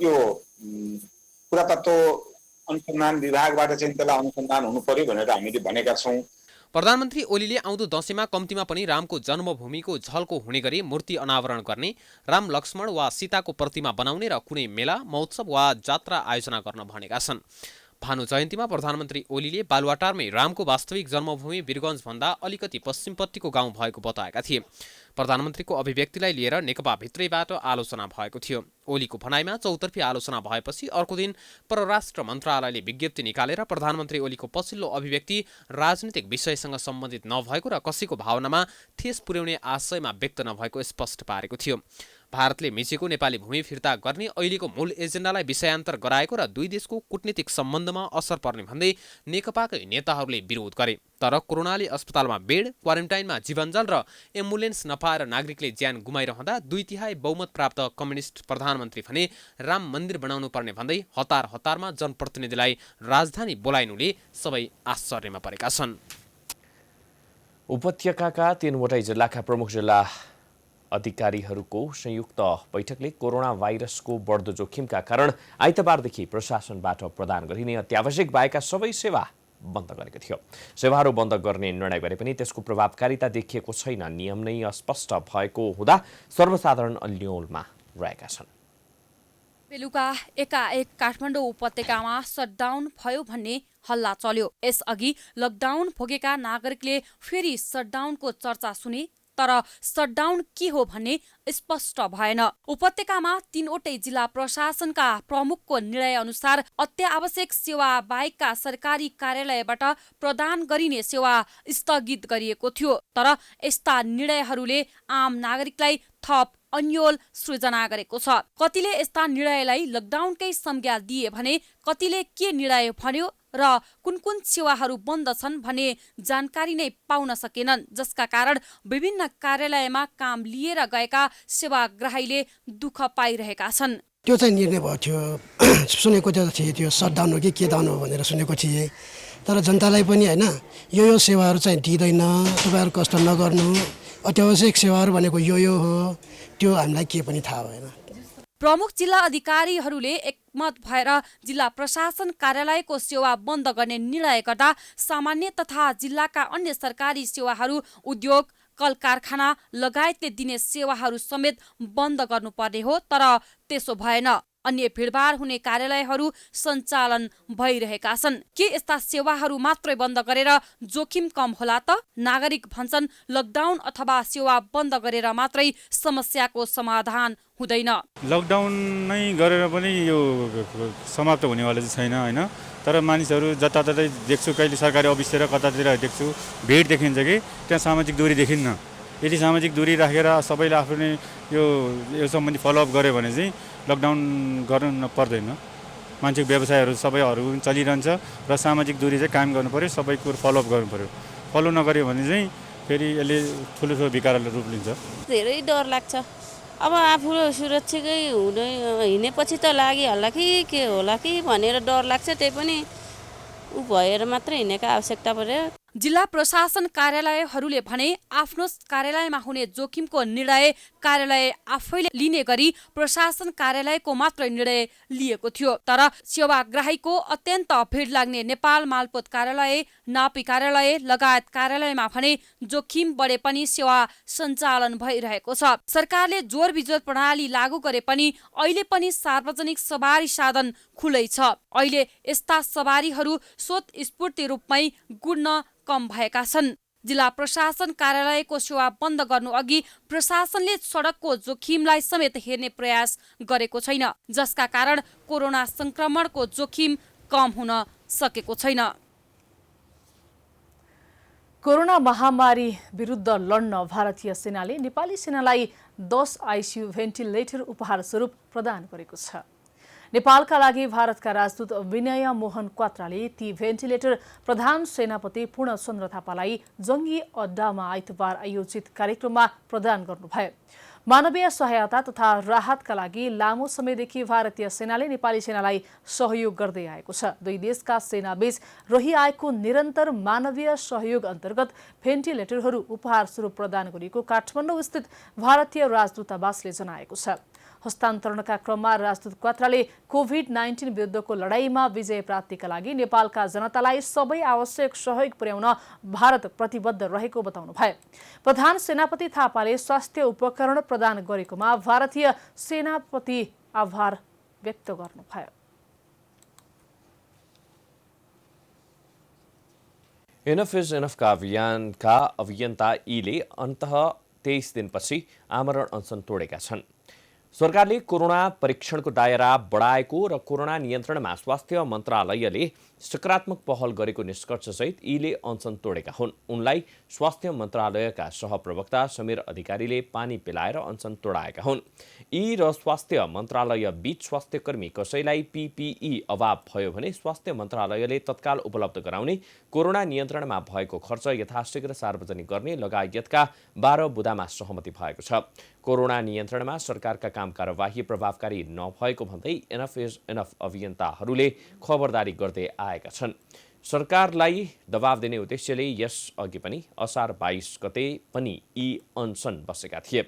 यो पुरातत्व अनुसन्धान विभागबाट चाहिँ त्यसलाई अनुसन्धान हुनु पर्यो भनेर हामीले भनेका छौँ। प्रधानमन्त्री ओलीले आउँदो दशैंमा कम्तीमा पनि रामको जन्मभूमिको झल्को हुने गरी मूर्ति अनावरण गर्ने, राम लक्ष्मण वा सीताको प्रतिमा बनाउने र कुनै मेला महोत्सव वा जात्रा आयोजना गर्न भनेका छन्। भानु जयन्तीमा प्रधानमन्त्री ओलीले बालुवाटारमै रामको वास्तविक जन्मभूमि वीरगञ्जभन्दा अलिकति पश्चिमपट्टिको गाउँ भएको बताएका थिए। प्रधानमन्त्रीको अभिव्यक्तिलाई लिएर नेकपा भित्रैबाट आलोचना भएको थियो। ओलीको भनाइमा चौतर्फी आलोचना भएपछि अर्को दिन परराष्ट्र मन्त्रालयले विज्ञप्ति निकालेर प्रधानमन्त्री ओलीको पछिल्लो अभिव्यक्ति राजनीतिक विषयसँग सम्बन्धित नभएको र कसैको भावनामा ठेस पुर्याउने आशयमा व्यक्त नभएको स्पष्ट पारेको थियो। भारतले मिचेको नेपाली भूमि फिर्ता गर्ने अहिलेको मूल एजेन्डालाई विषयान्तर गराएको र दुई देशको कूटनीतिक सम्बन्धमा असर पर्ने भन्दै नेकपाकै नेताहरूले विरोध गरे। तर कोरोनाले अस्पतालमा बेड, क्वारेन्टाइनमा जीवनजल र एम्बुलेन्स नपाएर नागरिकले ज्यान गुमाइरहँदा 2/3 बहुमत प्राप्त कम्युनिस्ट प्रधानमन्त्री भने राम मन्दिर बनाउनु पर्ने भन्दै हतार हतारमा जनप्रतिनिधिलाई राजधानी बोलाइनुले सबै आश्चर्यमा परेका छन्। उपत्यकाका 3वटै जिल्लाका प्रमुख जिल्ला अधिकारीहरूको संयुक्त बैठकले कोरोना भाइरसको बढ्दो जोखिमका कारण आइतबारदेखि प्रशासनबाट प्रदान गरिने अत्यावश्यक भएका सबै सेवा बन्द गरेको थियो। सेवाहरू बन्द गर्ने निर्णय गरे पनि त्यसको प्रभावकारिता देखिएको छैन। नियम नै अस्पष्ट भएको हुँदा सर्वसाधारण अन्योलमा रहेका छन्। बेलुका एकाएक काठमाडौँ उपत्यकामा सटडाउन भयो भन्ने हल्ला चल्यो। यसअघि लकडाउन भोगेका नागरिकले फेरि सटडाउनको चर्चा सुने, तर सटडाउन के हो भन्ने स्पष्ट भएन। उपत्यकामा 3वटै जिल्ला प्रशासनका प्रमुखको निर्णय अनुसार अत्यावश्यक सेवा बाहेकका सरकारी कार्यालयबाट प्रदान गरिने सेवा स्थगित गरिएको थियो। तर यस्ता निर्णयहरूले आम नागरिकलाई थप अन्यल सृजना गरेको छ। कतिले यस्ता निर्णयलाई लकडाउनकै संज्ञा दिए भने कतिले के निर्णय भन्यो र कुन कुन सेवाहरू बन्द छन् भन्ने जानकारी नै पाउन सकेनन्, जसका कारण विभिन्न कार्यालयमा काम लिएर गएका सेवाग्राहीले दुःख पाइरहेका छन्। त्यो चाहिँ निर्णय भयो थियो, सुनेको थिएँ त्यो सटडाउन हो कि के डाउन हो भनेर सुनेको थिएँ। तर जनतालाई पनि होइन यो सेवाहरू चाहिँ दिँदैन, तपाईँहरू कष्ट नगर्नु, अत्यावश्यक सेवाहरू भनेको यो हो, त्यो हामीलाई के पनि थाहा भएन। प्रमुख जिल्ला अधिकारीहरूले एकमत भएर जिल्ला प्रशासन कार्यालयको सेवा बन्द गर्ने निर्णय गर्दा सामान्य तथा जिल्लाका अन्य सरकारी सेवाहरू, उद्योग, कल कारखाना लगायतले दिने सेवाहरू समेत बन्द गर्नुपर्ने हो, तर त्यसो भएन। अन्य भिडभाड हुने कार्यालयहरू सञ्चालन भइरहेका छन्। के यस्ता सेवाहरू मात्रै बन्द गरेर जोखिम कम होला त? नागरिक भन्छन् लकडाउन अथवा सेवा बन्द गरेर मात्रै समस्याको समाधान हुँदैन। लकडाउन नै गरेर पनि यो समाप्त हुनेवाला चाहिँ छैन हैन। तर मानिसहरू जताततै देख्छु, कहिले सरकारी अफिसतिर कतातिर देख्छु भिड देखिन्छ कि त्यहाँ सामाजिक दूरी देखिन्न। यदि सामाजिक दूरी राखेर सबैले आफूले यो सम्बन्धी फलोअप गर्यो भने चाहिँ लकडाउन गर्नु पर्दैन। मान्छेको व्यवसायहरू सबैहरू चलिरहन्छ र सामाजिक दूरी चाहिँ कायम गर्नु पर्यो, सबै कुरो फलोअप गर्नु पर्यो। फलो नगर्यो भने चाहिँ फेरि यसले ठुलो विकारले रूप लिन्छ। धेरै डर लाग्छ। अब आफू सुरक्षितै हिँडेपछि त लागिहाल्ला कि के होला कि भनेर डर लाग्छ। त्यही पनि ऊ भएर मात्रै हिँडेको आवश्यकता पर्यो। जिल्ला प्रशासन कार्यालयहरूले भने आफ्नो कार्यालयमा हुने जोखिमको निर्णय कार्यालय आफैले लिने गरी प्रशासन कार्यालयको मात्र निर्णय लिएको थियो। तर सेवाग्राहीको अत्यन्त भिड लाग्ने नेपाल मालपोत कार्यालय, नापी कार्यालय लगायत कार्यालयमा भने जोखिम बढे पनि सेवा सञ्चालन भइरहेको छ। सरकारले जोर बिजोर प्रणाली लागू गरे पनि अहिले पनि सार्वजनिक सवारी साधन खुलै छ। अहिले यस्ता सवारीहरू स्वतस्फूर्त रूपमै गुड्न कम भएका छन्। जिल्ला प्रशासन कार्यालयको सेवा बन्द गर्नु अघि प्रशासनले सडकको जोखिमलाई समेत हेर्ने प्रयास गरेको छैन, जसका कारण कोरोना संक्रमणको जोखिम कम हुन सकेको छैन। कोरोना महामारी विरुद्ध लड्न भारतीय सेनाले नेपाली सेनालाई 10 आइसियु भेन्टिलेटर उपहार स्वरूप प्रदान गरेको छ। नेपालका लागि भारतका राजदूत विनय मोहन क्वात्राले ती भेन्टिलेटर प्रधान सेनापति पूर्णचन्द्र थापालाई जङ्गी अड्डामा आइतबार आयोजित कार्यक्रममा प्रदान गर्नुभयो। मानवीय सहायता तथा राहतका लागि लामो समयदेखि भारतीय सेनाले नेपाली सेनालाई सहयोग गर्दै आएको छ। दुई देशका सेनाबीच रहिआएको निरन्तर मानवीय सहयोग अन्तर्गत भेन्टिलेटरहरू उपहार स्वरूप प्रदान गरिएको काठमाडौँ स्थित भारतीय राजदूतावासले जनाएको छ। हस्तान्तरणका क्रममा राजदूत क्वात्राले कोभिड-19 विरुद्धको लडाईँमा विजय प्राप्तिका लागि नेपालका जनतालाई सबै आवश्यक सहयोग पुर्याउन भारत प्रतिबद्ध रहेको बताउनुभयो। प्रधान सेनापति थापाले स्वास्थ्य उपकरण प्रदान गरेकोमा भारतीय सेनापति आभार व्यक्त गर्नुभयो। इनफ इज इनफका अभियानका अभियन्ता ईले अन्ततः 23 दिनपछि आमरण अनसन तोडेका छन्। सरकारले कोरोना परीक्षणको दायरा बढाएको र कोरोना नियन्त्रणमा स्वास्थ्य मन्त्रालयले सकारात्मक पहल गरेको निष्कर्षसहित यीले अनसन तोडेका हुन्। उनलाई स्वास्थ्य मन्त्रालयका सहप्रवक्ता समीर अधिकारीले पानी पिलाएर अनसन तोडाएका हुन्। यी र स्वास्थ्य मन्त्रालय बीच स्वास्थ्यकर्मी कसैलाई पीपीई अभाव भयो भने स्वास्थ्य मन्त्रालयले तत्काल उपलब्ध गराउने, कोरोना नियन्त्रणमा भएको खर्च यथाशीघ्र सार्वजनिक गर्ने लगायतका 12 बुँदामा सहमति भएको छ। कोरोना नियन्त्रणमा सरकारका काम कारबाही प्रभावकारी नभएको भन्दै इनफ इज इनफ अभियन्ताहरूले खबरदारी गर्दै आएका छन्। सरकारलाई दबाव दिने उद्देश्यले यस अघि पनि असार 22 गते पनि यी अनसन बसेका थिए।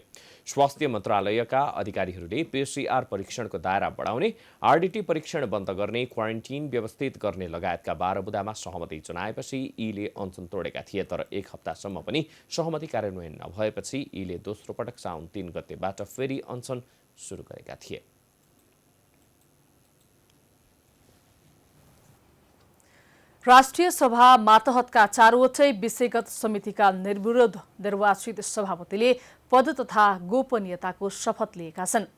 स्वास्थ्य मन्त्रालयका अधिकारीहरूले पीसीआर परीक्षणको दायरा बढाउने, आरडीटी परीक्षण बन्द गर्ने, क्वारेन्टिन व्यवस्थित गर्ने लगायतका 12 बुँदामा सहमति जनाएपछि यीले अनसन तोडेका थिए। तर एक हप्तासम्म पनि सहमति कार्यान्वयन नभएपछि यीले दोस्रो पटक साउन 3 गतेबाट फेरि अनसन सुरु गरेका थिए। राष्ट्रिय सभा मातहतका 4वटै विषयगत समितिका निर्विरोध निर्वाचित सभापतिले पद तथा गोपनीयताको शपथ लिएका छन्।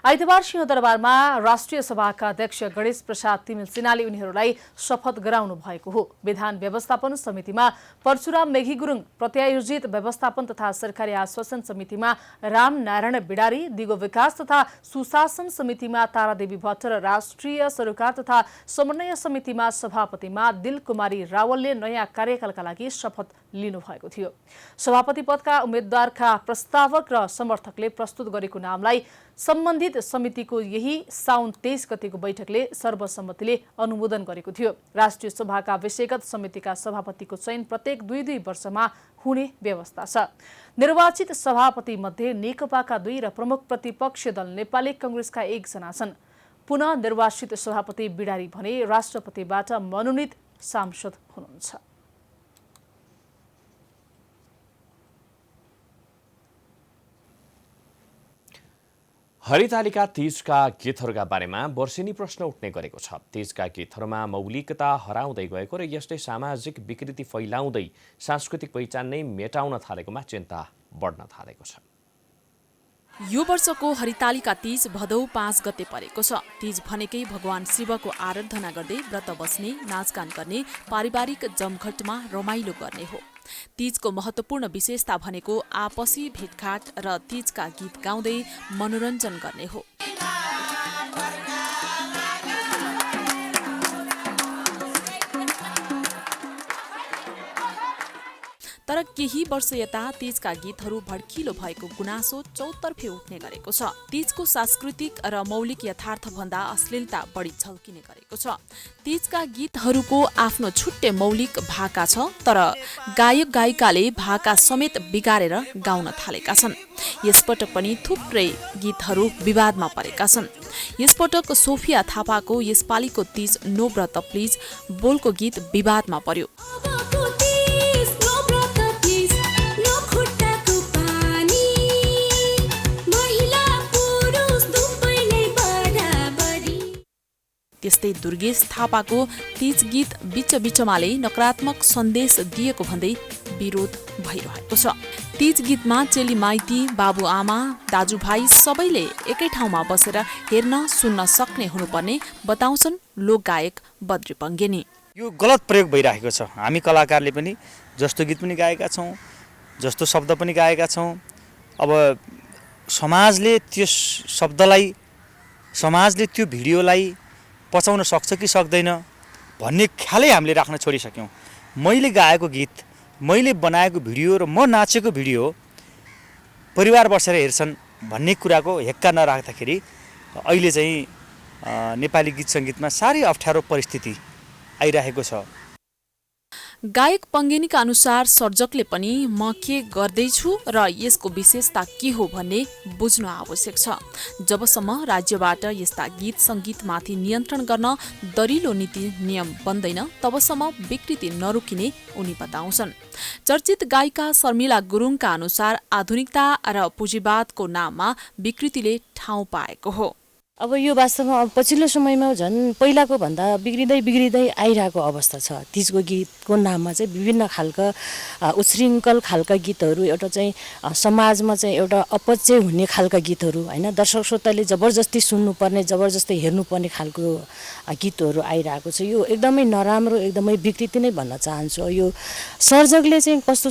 आइतबार सिंहदरबारमा राष्ट्रिय सभाका अध्यक्ष गणेश प्रसाद तिमिल सिन्हाले उनीहरूलाई शपथ गराउनु भएको हो। विधान व्यवस्थापन समितिमा परशुराम मेघी गुरुङ, प्रत्यायोजित व्यवस्थापन तथा सरकारी आश्वासन समितिमा रामनारायण बिडारी, दिगो विकास तथा सुशासन समितिमा तारादेवी भट्ट र राष्ट्रिय सरोकार तथा समन्वय समितिमा सभापतिमा दिलकुमारी रावलले नयाँ कार्यकालका लागि शपथ लिनुभएको थियो। सभापति पदका उम्मेद्वारका प्रस्तावक र समर्थकले प्रस्तुत गरेको नामलाई सम्बन्धित समितिको यही साउन 23 गतेको बैठकले सर्वसम्मतिले अनुमोदन गरेको थियो। राष्ट्रिय सभाका विषयगत समितिका सभापतिको चयन प्रत्येक 2 वर्षमा हुने व्यवस्था छ। निर्वाचित सभापति मध्ये नेकपाका 2 र प्रमुख प्रतिपक्षी दल नेपाली कांग्रेसका 1 जना छन्। पुनः निर्वाचित सभापति बिडारी भने राष्ट्रपतिबाट मनोनित सांसद हुनुहुन्छ। हरितालिका तीजका गीतहरूका बारेमा वर्षेनी प्रश्न उठ्ने गरेको छ। तीजका गीतहरूमा मौलिकता हराउँदै गएको र यस्तै सामाजिक विकृति फैलाउँदै सांस्कृतिक पहिचान नै मेटाउन थालेकोमा चिन्ता बढ्न थालेको छ। यो वर्षको हरितालिका तीज भदौ 5 गते परेको छ। तीज भनेकै भगवान शिवको आराधना गर्दै व्रत बस्ने, नाचगान गर्ने, पारिवारिक जमघटमा रमाइलो गर्ने हो। तीजको महत्त्वपूर्ण विशेषता भनेको आपसी भेटघाट र तीजका गीत गाउँदै मनोरञ्जन गर्ने हो। तर केही वर्ष यता तीजका गीतहरू भड्किलो भएको गुनासो चौतर्फे उठ्ने गरेको छ। तीजको सांस्कृतिक र मौलिक यथार्थ भन्दा अश्लीलता बढी झल्किने गरेको छ। तीजका गीतहरूको आफ्नो छुट्टै मौलिक भाका छ, तर गायक गायिकाले भाका समेत बिगारेर गाउन थालेका छन्। यसपटक पनि थुप्रै गीतहरू विवादमा परेका छन्। यसपटक सोफिया थापाको यसपालिको तीज नो व्रत प्लिज बोलको गीत विवादमा पर्यो। त्यस्तै दुर्गेश थापाको तीज गीत बिचबिचमाले नकारात्मक सन्देश दिएको भन्दै विरोध भइरहेको छ। तीज गीतमा चेली माइती, बाबुआमा, दाजुभाइ सबैले एकै ठाउँमा बसेर हेर्न सुन्न सक्ने हुनुपर्ने बताउँछन् लोकगायक बद्री पङ्गेनी। यो गलत प्रयोग भइरहेको छ। हामी कलाकारले पनि जस्तो गीत पनि गाएका छौँ, जस्तो शब्द पनि गाएका छौँ। अब समाजले त्यो शब्दलाई, समाजले त्यो भिडियोलाई पचाउन सक्छ कि सक्दैन भन्ने ख्यालै हामीले राख्न छोडिसक्यौँ। मैले गाएको गीत, मैले बनाएको भिडियो र म नाचेको भिडियो परिवार बसेर हेर्छन् भन्ने कुराको हेक्का नराख्दाखेरि अहिले चाहिँ नेपाली गीत सङ्गीतमा साह्रै अप्ठ्यारो परिस्थिति आइरहेको छ। गायक पङ्गेनीका अनुसार सर्जकले पनि म के गर्दैछु र यसको विशेषता के हो भन्ने बुझ्नु आवश्यक छ। जबसम्म राज्यबाट यस्ता गीत सङ्गीतमाथि नियन्त्रण गर्न दरिलो नीति नियम बन्दैन तबसम्म विकृति नरोकिने उनी बताउँछन्। चर्चित गायिका शर्मिला गुरुङका अनुसार आधुनिकता र पुँजीवादको नाममा विकृतिले ठाउँ पाएको हो। अब यो वास्तवमा अब पछिल्लो समयमा झन् पहिलाको भन्दा बिग्रिँदै आइरहेको अवस्था छ। तीजको गीतको नाममा चाहिँ विभिन्न खालका उच्छृङ्खल खालका गीतहरू, एउटा चाहिँ समाजमा चाहिँ एउटा अपचय हुने खालका गीतहरू हैन, दर्शक श्रोताले जबरजस्ती सुन्नुपर्ने, जबरजस्ती हेर्नुपर्ने खालको गीतहरू आइरहेको छ। यो एकदमै नराम्रो, एकदमै विकृति नै भन्न चाहन्छु। यो सर्जकले चाहिँ कस्तो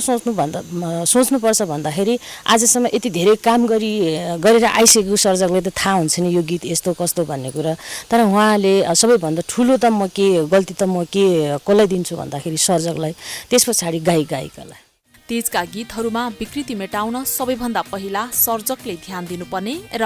सोच्नुपर्छ भन्दाखेरि आजसम्म यति धेरै काम गरेर आइसकेको सर्जकले त थाहा हुन्छ नि यो गीत यस्तो कस्तो भन्ने कुरा। तर उहाँले सबैभन्दा ठुलो त म के गल्ती त म के कसलाई दिन्छु भन्दाखेरि सर्जकलाई, त्यस पछाडि गायक गायिकालाई। तीजका गीतहरूमा विकृति मेटाउन सबैभन्दा पहिला सर्जकले ध्यान दिनुपर्ने र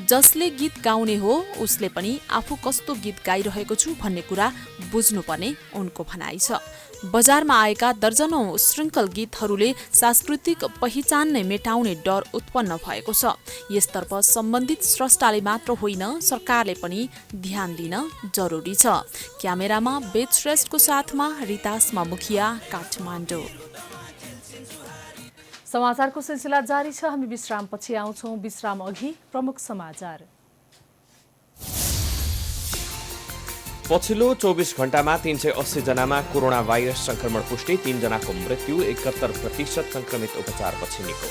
जसले गीत गाउने हो उसले पनि आफू कस्तो गीत गाइरहेको छु भन्ने कुरा बुझ्नुपर्ने उनको भनाइ छ। बजारमा आएका दर्जनौं श्रृङ्खल गीतहरूले सांस्कृतिक पहिचान नै मेटाउने डर उत्पन्न भएको छ। यसतर्फ सम्बन्धित स्रष्टाले मात्र होइन, सरकारले पनि ध्यान दिन जरुरी छ। क्यामेरामा वेद श्रेष्ठको साथमा रितास्मा मुखिया, काठमाडौँ। समाचारको सिलसिला जारी छ। हामी विश्रामपछि आउँछौँ। विश्राम अघि प्रमुख समाचार। पछिल्लो 24 घण्टामा 380 जनामा कोरोना भाइरस संक्रमण पुष्टि, 3 जनाको मृत्यु, 71% संक्रमित उपचारपछि निको।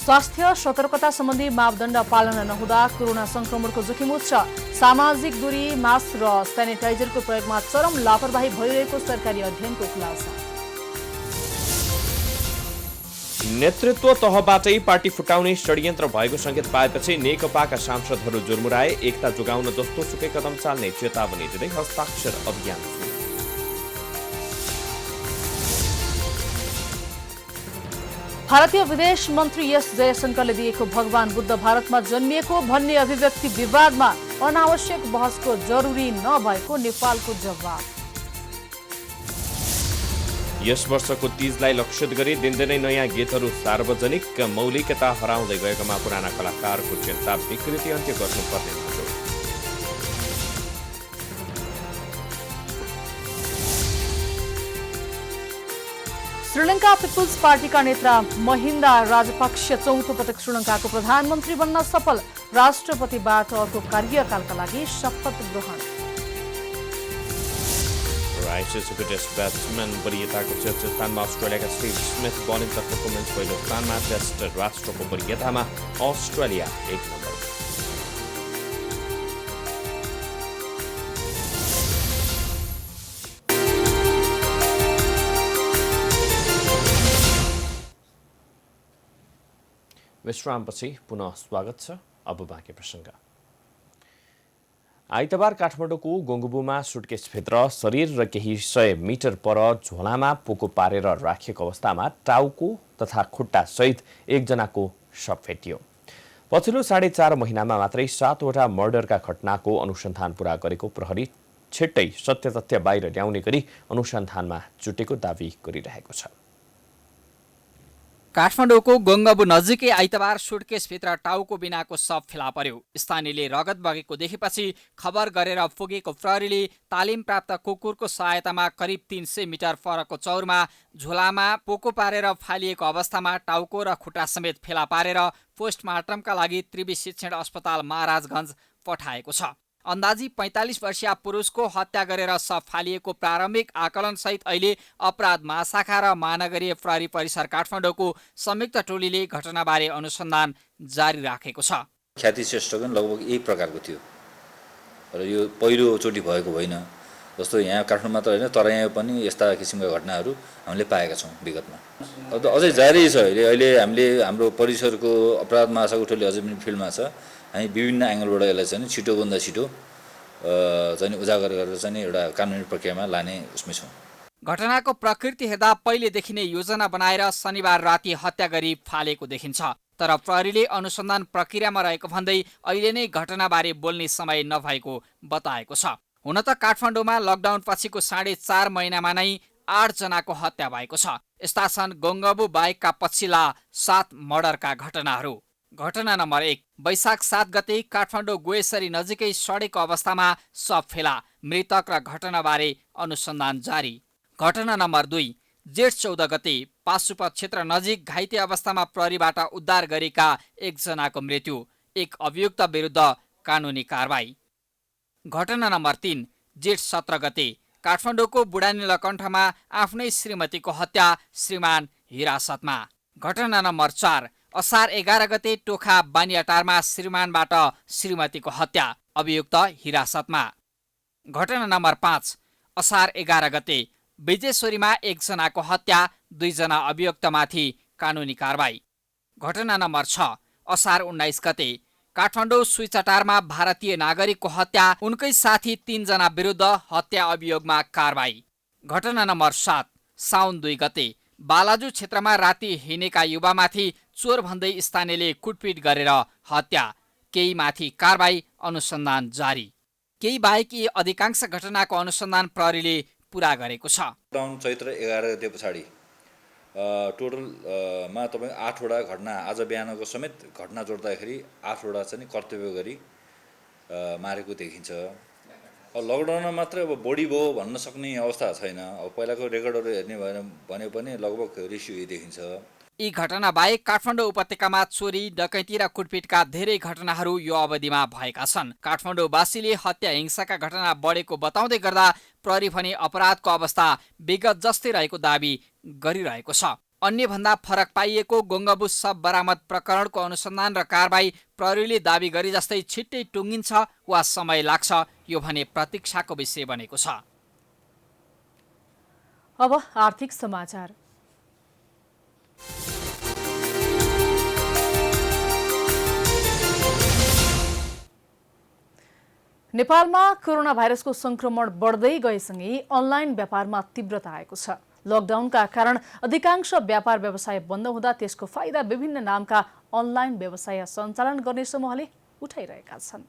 स्वास्थ्य सतर्कता सम्बन्धी मापदण्ड पालना नहुँदा कोरोना संक्रमणको जोखिम उच्च। सामाजिक दूरी, मास्क र सेनिटाइजरको प्रयोगमा चरम लापरवाही भइरहेको सरकारी अध्ययनको खुलासा। नेतृत्व तहबाटै पार्टी फुटाउने षड्यन्त्र भएको संकेत पाएपछि नेकपाका सांसदहरू जुर्मुराए। एकता जोगाउन जस्तो सुकै कदम चाल्ने चेतावनी दिँदै हस्ताक्षर अभियान सुरु। भारतीय विदेश मन्त्री एस जयशंकरले दिएको भगवान बुद्ध भारतमा जन्मिएको भन्ने अभिव्यक्ति विवादमा अनावश्यक बहसको जरुरी नभएको नेपालको जवाब। यस वर्षको तीजलाई लक्षित गरी दिनदिनै नयाँ गीतहरू सार्वजनिक, मौलिकता हराउँदै गएकोमा पुराना कलाकारको चिन्ता, विकृति अन्त्य गर्नुपर्ने थियो। श्रीलङ्का पिपुल्स पार्टीका नेता महिन्दा राजपक्ष चौथो पटक श्रीलङ्काको प्रधानमन्त्री बन्न सफल। राष्ट्रपतिबाट अर्को कार्यकालका लागि शपथ ग्रहण। आइसिसीको टेस्ट ब्याट्सम्यान वरियताको शीर्ष स्थानमा अस्ट्रेलियाका स्टिभ स्मिथ बलिङ पर्फर्मेन्स पहिलो स्थानमा। टेस्ट राष्ट्रको वरियतामा अस्ट्रेलिया 1 नम्बर। विश्रामपछि पुनः स्वागत छ। अब बाँकी प्रसङ्ग। आइतबार काठमाडौँको गोङ्गुबुमा सुटकेसभित्र शरीर र केही 100 मिटर पर झोलामा पोको पारेर राखिएको अवस्थामा टाउको तथा खुट्टासहित एकजनाको शव भेटियो। पछिल्लो 4.5 महिनामा मात्रै 7वटा मर्डरका घटनाको अनुसन्धान पूरा गरेको प्रहरी छिट्टै सत्य तथ्य बाहिर ल्याउने गरी अनुसन्धानमा जुटेको दावी गरिरहेको छ। काठमाडौँको गोङ्गबु नजिकै आइतबार सुटकेसभित्र टाउको बिनाको शव फेला पर्यो। स्थानीयले रगत बगेको देखेपछि खबर गरेर पुगेको प्रहरीले तालिम प्राप्त कुकुरको सहायतामा करिब 300 मिटर फरकको चौरमा झोलामा पोको पारेर फालिएको अवस्थामा टाउको र खुट्टा समेत फेला पारेर पोस्टमार्टमका लागि त्रिवी शिक्षण अस्पताल महाराजगञ्ज पठाएको छ। अन्दाजी 45 वर्षीय पुरुषको हत्या गरेर शव फालिएको प्रारम्भिक आकलनसहित अहिले अपराध महाशाखा र महानगरीय प्रहरी परिसर काठमाडौँको संयुक्त टोलीले घटनाबारे अनुसन्धान जारी राखेको छ। ख्याति श्रेष्ठ पनि लगभग यही प्रकारको थियो र यो पहिलोचोटि भएको होइन। जस्तो यहाँ काठमाडौँ मात्र होइन तर यहाँ पनि यस्ता किसिमका घटनाहरू हामीले पाएका छौँ विगतमा। अब त अझै जारी छ। अहिले हामीले हाम्रो परिसरको अपराध महाशाखाको टोली अझै पनि फिल्डमा छ। हामी विभिन्न एङ्गलबाट यसलाई चाहिँ छिटोभन्दा छिटो चाहिँ उजागर गरेर चाहिँ एउटा कानुनी प्रक्रियामा लाने उसमै छौँ। घटनाको प्रकृति हेर्दा पहिलेदेखि नै योजना बनाएर शनिबार राति हत्या गरी फालेको देखिन्छ। तर प्रहरीले अनुसन्धान प्रक्रियामा रहेको भन्दै अहिले नै घटनाबारे बोल्ने समय नभएको बताएको छ। हुन त काठमाडौँमा लकडाउन पछिको 4.5 महिनामा नै 8 जनाको हत्या भएको छ। यस्ता छन् गोङ्गबु बाहेकका पछिल्ला 7 मर्डरका घटनाहरू। घटना नम्बर 1, वैशाख 7 गते काठमाडौँ गोएसरी नजिकै सडेको अवस्थामा शव फेला। मृतक र घटनाबारे अनुसन्धान जारी। घटना नम्बर 2, जेठ 14 गते पाशुपत क्षेत्र नजिक घाइते अवस्थामा प्रहरीबाट उद्धार गरेका 1 जनाको मृत्यु। 1 अभियुक्त विरुद्ध कानुनी कारबाही। घटना नम्बर 3, जेठ 17 गते काठमाडौँको बुढानीलकण्ठमा आफ्नै श्रीमतीको हत्या, श्रीमान हिरासतमा। घटना नम्बर 4, असार 11 गते टोखा बानियाटारमा श्रीमानबाट श्रीमतीको हत्या, अभियुक्त हिरासतमा। घटना नम्बर 5, असार 11 गते विजेश्वरीमा 1 जनाको हत्या, 2 जना अभियुक्तमाथि कानुनी कारबाही। घटना नम्बर 6, असार 19 गते काठमाडौँ सुइचटारमा भारतीय नागरिकको हत्या, उनकै साथी 3 जना विरुद्ध हत्या अभियोगमा कारबाही। घटना नम्बर 7, साउन 2 गते बालाजु क्षेत्रमा राति हिँडेका युवामाथि चोर भन्दै स्थानीयले कुटपिट गरेर हत्या, केही माथि कारबाही, अनुसन्धान जारी। केही बाहेक यी अधिकांश घटनाको अनुसन्धान प्रहरीले पूरा गरेको छ। लकडाउन चैत्र 11 गते पछाडि टोटलमा तपाईँ 8वटा घटना, आज बिहानको समेत घटना जोड्दाखेरि 8वटा चाहिँ कर्तव्य गरी मारेको देखिन्छ। लकडाउनमा मात्रै अब बढी भयो भन्न सक्ने अवस्था छैन। अब पहिलाको रेकर्डहरू हेर्ने भने पनि लगभग रेसियो यही देखिन्छ। यी घटना बाहेक काठमाडौँ उपत्यकामा चोरी, डकैती र कुटपिटका धेरै घटनाहरू यो अवधिमा भएका छन्। काठमाडौँवासीले हत्या हिंसाका घटना बढेको बताउँदै गर्दा प्रहरी भने अपराधको अवस्था विगत जस्तै रहेको दावी गरिरहेको छ। अन्य भन्दा फरक पाइएको गोङ्गबु शव बरामद प्रकरणको अनुसन्धान र कारबाही प्रहरीले दावी गरे जस्तै छिट्टै टुङ्गिन्छ वा समय लाग्छ, यो भने प्रतीक्षाको विषय बनेको छ। अब आर्थिक समाचार। नेपालमा कोरोना भाइरसको संक्रमण बढ्दै गएसँगै अनलाइन व्यापारमा तीव्रता आएको छ। लकडाउनका कारण अधिकांश व्यापार व्यवसाय बन्द हुँदा त्यसको फाइदा विभिन्न नामका अनलाइन व्यवसाय सञ्चालन गर्ने समूहले उठाइरहेका छन्।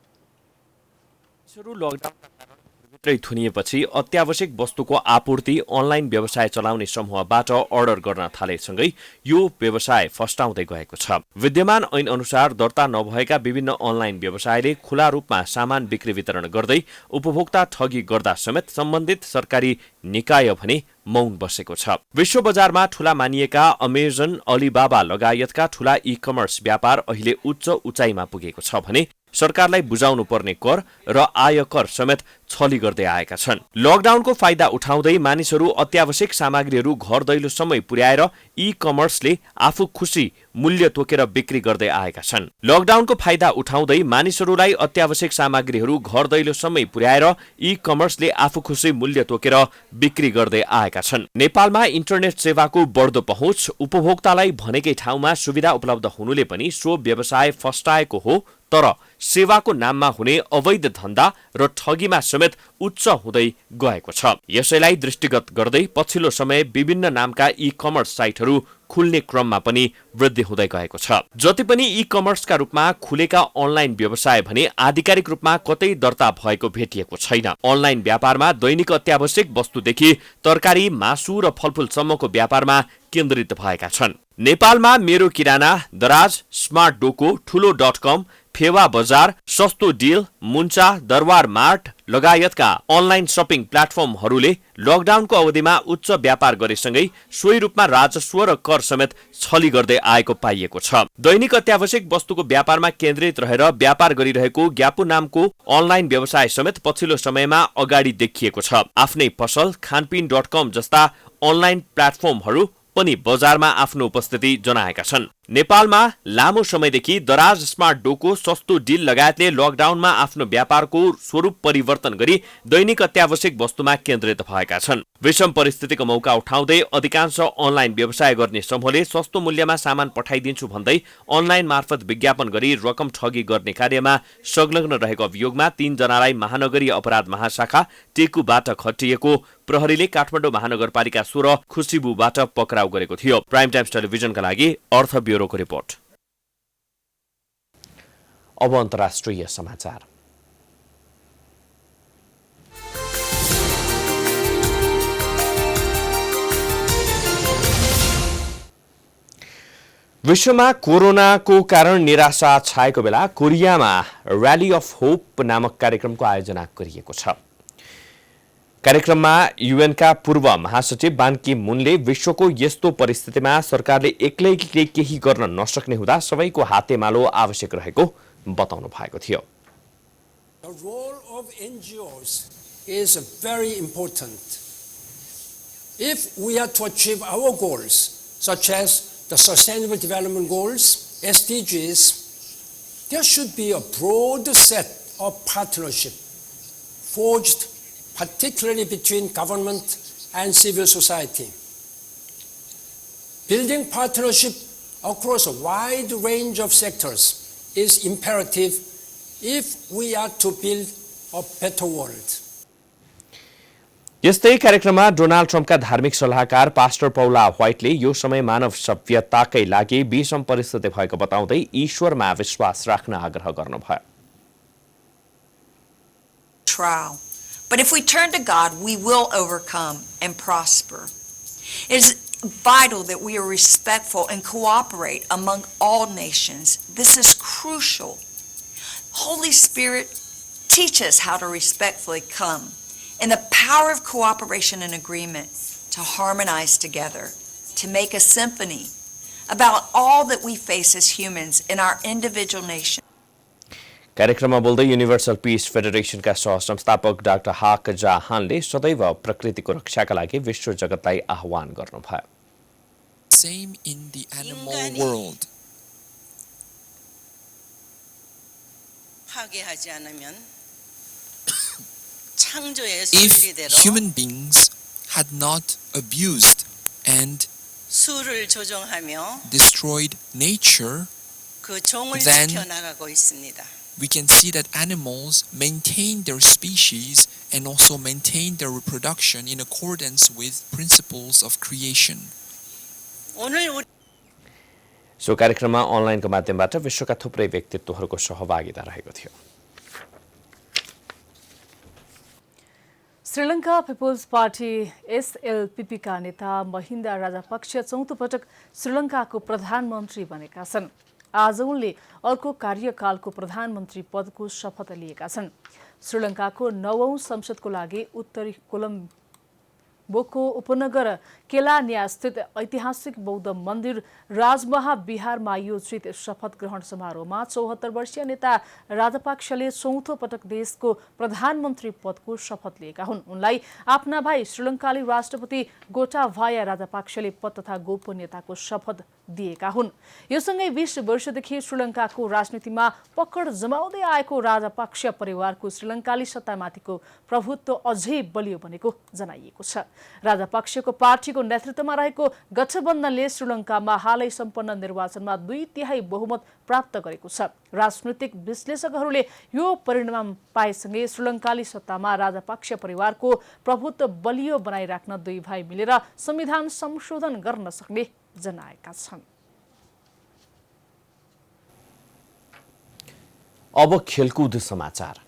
लकडाउनका कारण भित्रै थुनिएपछि अत्यावश्यक वस्तुको आपूर्ति अनलाइन व्यवसाय चलाउने समूहबाट अर्डर गर्न थालेसँगै यो व्यवसाय फस्टाउँदै गएको छ। विद्यमान ऐन अनुसार दर्ता नभएका विभिन्न अनलाइन व्यवसायले खुला रूपमा सामान बिक्री वितरण गर्दै उपभोक्ता ठगी गर्दा समेत सम्बन्धित सरकारी निकाय भने मौन बसेको छ। विश्व बजारमा ठूला मानिएका अमेजन, अलिबाबा लगायतका ठूला ई-कमर्स व्यापार अहिले उच्च उचाइमा पुगेको छ भने सरकारलाई बुझाउनु पर्ने कर र आयकर समेत छली गर्दै आएका छन्। लकडाउनको फाइदा उठाउँदै मानिसहरू अत्यावश्यक सामग्रीहरू घर दैलोसम्मै पुर्याएर ई-कमर्सले आफू खुसी मूल्य तोकेर बिक्री गर्दै आएका छन्। लकडाउनको फाइदा उठाउँदै मानिसहरूलाई अत्यावश्यक सामग्रीहरू घर दैलोसम्मै पुर्याएर ई-कमर्सले आफू खुसी मूल्य तोकेर बिक्री गर्दै आएका छन्। नेपालमा इन्टरनेट सेवाको बढ्दो पहुँच, उपभोक्तालाई भनेकै ठाउँमा सुविधा उपलब्ध हुनुले पनि सो व्यवसाय फस्टाएको हो, तर सेवाको नाममा हुने अवैध धन्दा र ठगीमा समेत उच्च हुँदै गएको छ। यसैलाई दृष्टिगत गर्दै पछिल्लो समय विभिन्न नामका ई-कमर्स साइटहरू खुल्ने क्रममा पनि वृद्धि हुँदै गएको छ। जति पनि ई-कमर्सका रूपमा खुलेका अनलाइन व्यवसाय भने आधिकारिक रूपमा कतै दर्ता भएको भेटिएको छैन। अनलाइन व्यापारमा दैनिक अत्यावश्यक वस्तुदेखि तरकारी, मासु र फलफूलसम्मको व्यापारमा केन्द्रित भएका छन्। नेपालमा मेरो किराना, दराज, स्मार्ट डोको, ठुलो .com, फेवा बजार, सस्तो डिल, मुन्चा, दरबार मार्ट लगायतका अनलाइन सपिङ प्लेटफर्महरूले लकडाउनको अवधिमा उच्च व्यापार गरेसँगै सोही रूपमा राजस्व र कर समेत छली गर्दै आएको पाइएको छ। दैनिक अत्यावश्यक वस्तुको व्यापारमा केन्द्रित रहेर व्यापार गरिरहेको ग्यापु नामको अनलाइन व्यवसाय समेत पछिल्लो समयमा अगाडि देखिएको छ। आफ्नै पसल, खानपिन .com जस्ता अनलाइन प्लेटफर्महरू पनि बजारमा आफ्नो उपस्थिति जनाएका छन्। नेपालमा लामो समयदेखि दराज, स्मार्ट डोको, सस्तो डिल लगायतले लकडाउनमा आफ्नो व्यापारको स्वरूप परिवर्तन गरी दैनिक अत्यावश्यक वस्तुमा केन्द्रित भएका छन्। विषम परिस्थितिको मौका उठाउँदै अधिकांश अनलाइन व्यवसाय गर्ने समूहले सस्तो मूल्यमा सामान पठाइदिन्छु भन्दै अनलाइन मार्फत विज्ञापन गरी रकम ठगी गर्ने कार्यमा संलग्न रहेको अभियोगमा 3 जनालाई महानगरीय अपराध महाशाखा टेकुबाट खटिएको प्रहरीले काठमाडौँ महानगरपालिका 16 खुसीबुबाट पक्राउ गरेको थियो। प्राइम टाइम्स टेलिभिजनका लागि अर्थ ब्युरोको रिपोर्ट। अब अन्तर्राष्ट्रिय समाचार। विश्वमा कोरोनाको कारण निराशा छाएको बेला कोरियामा र्याली अफ होप नामक कार्यक्रमको आयोजना गरिएको छ। कार्यक्रममा युएनका पूर्व महासचिव बान की मुनले विश्वको यस्तो परिस्थितिमा सरकारले एक्लैले केही गर्न नसक्ने हुँदा सबैको हातेमालो आवश्यक रहेको बताउनु भएको थियो। The role of NGOs is very important. If we are to achieve our goals, such as the Sustainable Development Goals, SDGs, there should be a broad set of partnership forged particularly between government and civil society. Building partnership across a wide range of sectors is imperative if we are to build a better world. यस्तै कार्यक्रममा Donald ट्रम्पका धार्मिक सल्लाहकार pastor पौला व्हाइटले यो समय मानव सभ्यताकै लागि विषम परिस्थिति भएको बताउँदै ईश्वरमा विश्वास राख्न आग्रह गर्नुभयो। Trial. But if we turn to God, we will overcome and prosper. It is vital that we are respectful and cooperate among all nations. This is crucial. Holy Spirit, teach us how to respectfully come in the power of cooperation and agreement to harmonize together, to make a symphony about all that we face as humans in our individual nations. कार्यक्रममा बोल्दै universal piece फेडरेशनका सह-संस्थापक doctor हाक जाहानले सदैव प्रकृतिको रक्षाका लागि विश्व जगतलाई आह्वान गर्नुभयो। Same in the animal world. If human beings had not abused and destroyed nature, then we can see that animals maintain their species and also maintain their reproduction in accordance with principles of creation. So कार्यक्रममा अनलाइनको माध्यमबाट विश्वका थुप्रै व्यक्तित्वहरूको सहभागिता रहेको थियो। Sri Lanka people's party SLPP का नेता महिन्दा राजापक्ष चौथो पटक श्रीलङ्काको प्रधानमन्त्री बनेका छन्। आज उनले अर्को कार्यकालको प्रधानमन्त्री पदको शपथ लिएका छन्। श्रीलङ्काको 9औं संसदको लागि उत्तरी कोलम्बोको उपनगर केलानिया स्थित ऐतिहासिक बौद्ध मन्दिर राजमहा विहारमा आयोजित शपथ ग्रहण समारोहमा 74 वर्षीय नेता राजापक्षले चौथो पटक देशको प्रधानमन्त्री पदको शपथ लिएका हुन्। उनलाई आफ्ना भाइ श्रीलङ्काली राष्ट्रपति गोटाबाया राजापक्षले पद तथा गोपनीयताको शपथ दिएका हुन्। यो सँगै 20 वर्षदेखि श्रीलङ्काको राजनीतिमा पकड जमाउँदै आएको राजापक्ष परिवारको श्रीलङ्काली सत्तामाथिको प्रभुत्व अझै बलियो बनेको जनाइएको छ। राजापक्षको पार्टीको नेतृत्वमा रहेको गठबन्धनले श्रीलङ्कामा हालै सम्पन्न निर्वाचनमा 2/3 बहुमत प्राप्त गरेको छ। राजनीतिक विश्लेषकहरूले यो परिणाम पाएसँगै श्रीलङ्काली सत्तामा राजापक्ष परिवारको प्रभुत्व बलियो बनाइराख्न दुई भाइ मिलेर संविधान संशोधन गर्न सक्ने जनाएका छन्। अब खेलकुद समाचार।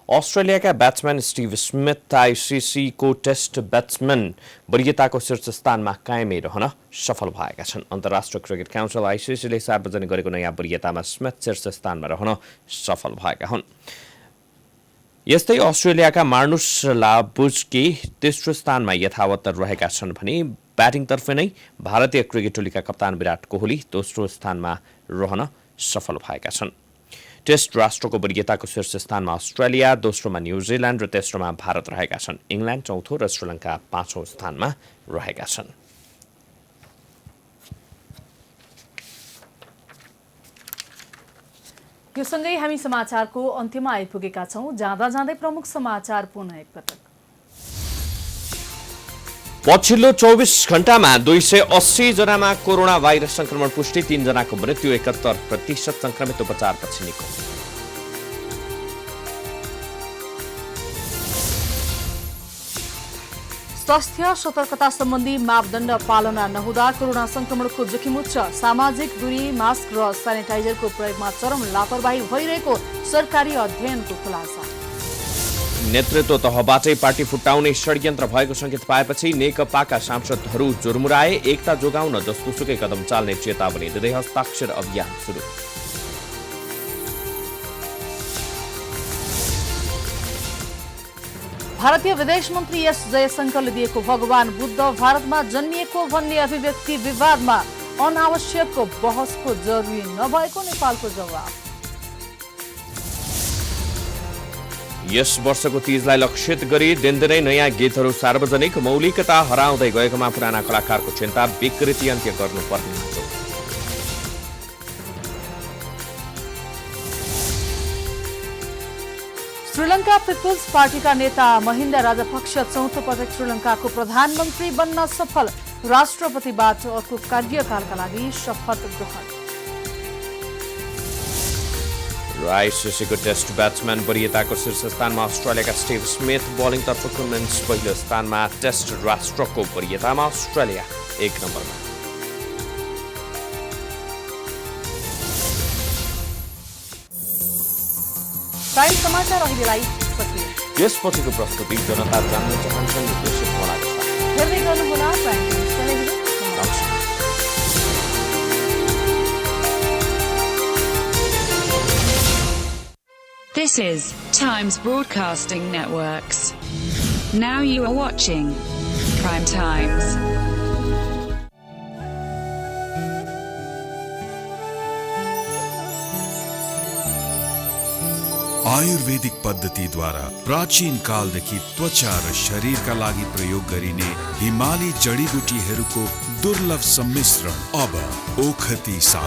अस्ट्रेलियाका ब्याट्सम्यान स्टिभ स्मिथ आइसिसीको टेस्ट ब्याट्सम्यान वरियताको शीर्ष स्थानमा कायमै रहन सफल भएका छन्। अन्तर्राष्ट्रिय क्रिकेट काउन्सिल आइसिसीले सार्वजनिक गरेको नयाँ वरियतामा स्मिथ शीर्ष स्थानमा रहन सफल भएका हुन्। यस्तै अस्ट्रेलियाका मार्नुस लाबुस्की तेस्रो स्थानमा यथावत रहेका छन् भने ब्याटिङतर्फ नै भारतीय क्रिकेट टोलीका कप्तान विराट कोहली दोस्रो स्थानमा रहन सफल भएका छन्। टेस्ट राष्ट्रको वरियताको शीर्ष स्थानमा अस्ट्रेलिया, दोस्रोमा न्युजिल्यान्ड र तेस्रोमा भारत रहेका छन्। इङ्ल्यान्ड चौथो र श्रीलङ्का 5औं स्थानमा रहेका छन्। यो सँगै हामी समाचारको अन्त्यमा आइपुगेका छौं। जाँदा जाँदै प्रमुख समाचार पुनः एकपटक। पछिल्लो 24 घण्टामा 280 जनामा कोरोना भाइरस संक्रमण पुष्टि, 3 जनाको मृत्यु, 71% संक्रमित उपचारपछि निको। स्वास्थ्य सतर्कता सम्बन्धी मापदण्ड पालना नहुँदा कोरोना संक्रमणको जोखिम उच्च, सामाजिक दूरी, मास्क र सेनिटाइजरको प्रयोगमा चरम लापरवाही भइरहेको सरकारी अध्ययनको खुलासा। नेतृत्व तहबाटै पार्टी फुटाउने षड्यन्त्र भएको संकेत पाएपछि नेकपाका सांसदहरू जोरमुराए। एकता जोगाउन जस्तोसुकै कदम चाल्ने चेतावनी दिँदै हस्ताक्षर अभियान सुरु। भारतीय विदेश मन्त्री एस जयशंकरले दिएको भगवान बुद्ध भारतमा जन्मिएको भन्ने अभिव्यक्ति विवादमा अनावश्यक बहसको जरुरी नभएको नेपालको जवाब। यस वर्षको तीजलाई लक्षित गरी दिनदिनै नयाँ गीतहरू सार्वजनिक, मौलिकता हराउँदै गएकोमा पुराना कलाकारको चिन्ता, विकृति अन्त्य गर्नुपर्ने। श्रीलङ्का पिपुल्स पार्टीका नेता महिन्दा राजापक्ष चौथो पटक श्रीलङ्काको प्रधानमन्त्री बन्न सफल, राष्ट्रपतिबाट अर्को कार्यकालका लागि शपथ ग्रहण। आइसिसीको टेस्ट ब्याट्सम्यान वरियताको शीर्ष स्थानमा अस्ट्रेलियाका स्टिभ स्मिथ, बलिङतर्फ कुमिन्स पहिलो स्थानमा। टेस्ट राष्ट्रको वरियतामा अस्ट्रेलिया 1 नम्बरमा। प्राइम समाचार अहिलेलाई सकियो। यसपछिको प्रस्तुति जनता जान्न चाहन्छन् निर्देशक हुनाको साथ। हेर्दै गर्नुहोला prime television. This is Times Broadcasting Networks. Now you are watching Prime Times. आयुर्वेदिक पद्धतिद्वारा प्राचीन कालदेखि त्वचा र शरीरका लागि प्रयोग गरिने हिमाली जडीबुटीहरूको दुर्लभ सम्मिश्रण अब ओखती साबुन।